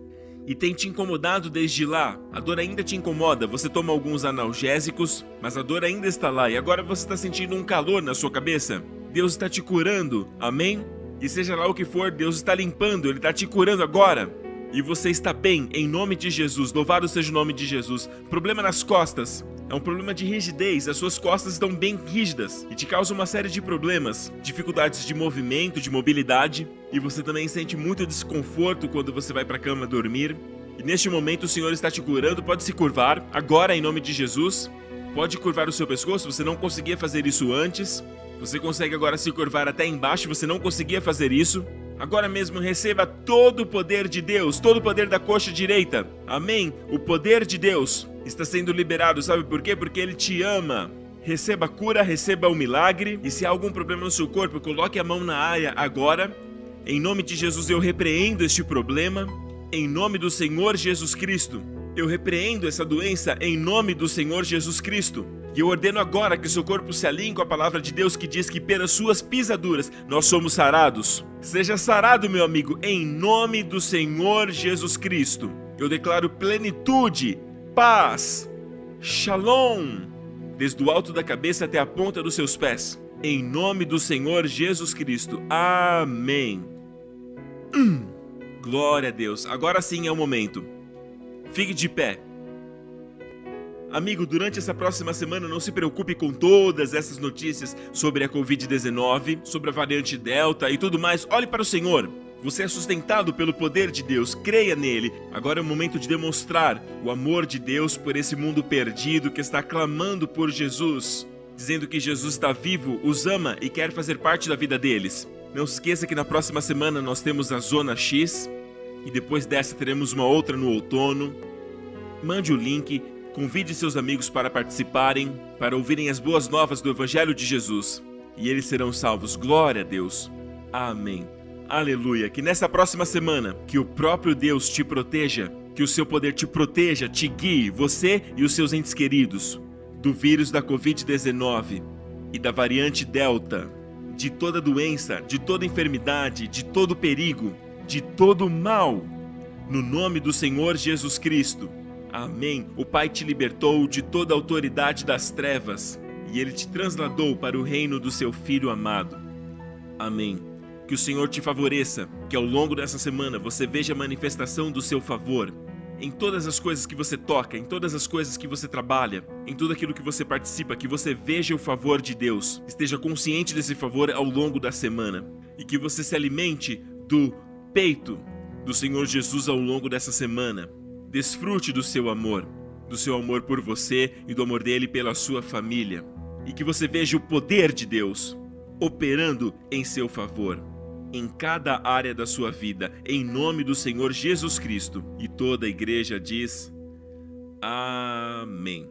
Speaker 1: e tem te incomodado desde lá. A dor ainda te incomoda, você toma alguns analgésicos, mas a dor ainda está lá. E agora você está sentindo um calor na sua cabeça. Deus está te curando, amém? E seja lá o que for, Deus está limpando, Ele está te curando agora. E você está bem, em nome de Jesus. Louvado seja o nome de Jesus. Problema nas costas. É um problema de rigidez. As suas costas estão bem rígidas e te causa uma série de problemas. Dificuldades de movimento, de mobilidade. E você também sente muito desconforto quando você vai para a cama dormir. E neste momento o Senhor está te curando. Pode se curvar agora, em nome de Jesus. Pode curvar o seu pescoço. Você não conseguia fazer isso antes. Você consegue agora se curvar até embaixo, você não conseguia fazer isso. Agora mesmo receba todo o poder de Deus, todo o poder da coxa direita. Amém? O poder de Deus está sendo liberado, sabe por quê? Porque Ele te ama. Receba a cura, receba o milagre. E se há algum problema no seu corpo, coloque a mão na área agora. Em nome de Jesus eu repreendo este problema. Em nome do Senhor Jesus Cristo. Eu repreendo essa doença em nome do Senhor Jesus Cristo. E eu ordeno agora que seu corpo se alinhe com a palavra de Deus que diz que pelas suas pisaduras nós somos sarados. Seja sarado, meu amigo, em nome do Senhor Jesus Cristo. Eu declaro plenitude, paz, shalom, desde o alto da cabeça até a ponta dos seus pés. Em nome do Senhor Jesus Cristo. Amém. Glória a Deus. Agora sim é o momento. Fique de pé. Amigo, durante essa próxima semana não se preocupe com todas essas notícias sobre a Covid-19, sobre a variante Delta e tudo mais. Olhe para o Senhor. Você é sustentado pelo poder de Deus, creia nele. Agora é o momento de demonstrar o amor de Deus por esse mundo perdido que está clamando por Jesus, dizendo que Jesus está vivo, os ama e quer fazer parte da vida deles. Não se esqueça que na próxima semana nós temos a Zona X e depois dessa teremos uma outra no outono. Mande o link, convide seus amigos para participarem, para ouvirem as boas novas do Evangelho de Jesus. E eles serão salvos. Glória a Deus. Amém. Aleluia. Que nessa próxima semana, que o próprio Deus te proteja, que o seu poder te proteja, te guie, você e os seus entes queridos, do vírus da Covid-19 e da variante Delta, de toda doença, de toda enfermidade, de todo perigo, de todo mal, no nome do Senhor Jesus Cristo. Amém. O Pai te libertou de toda a autoridade das trevas e Ele te transladou para o reino do seu Filho amado. Amém. Que o Senhor te favoreça, que ao longo dessa semana você veja a manifestação do seu favor em todas as coisas que você toca, em todas as coisas que você trabalha, em tudo aquilo que você participa, que você veja o favor de Deus, esteja consciente desse favor ao longo da semana e que você se alimente do peito do Senhor Jesus ao longo dessa semana. Desfrute do seu amor por você e do amor dele pela sua família. E que você veja o poder de Deus operando em seu favor, em cada área da sua vida, em nome do Senhor Jesus Cristo. E toda a igreja diz: Amém.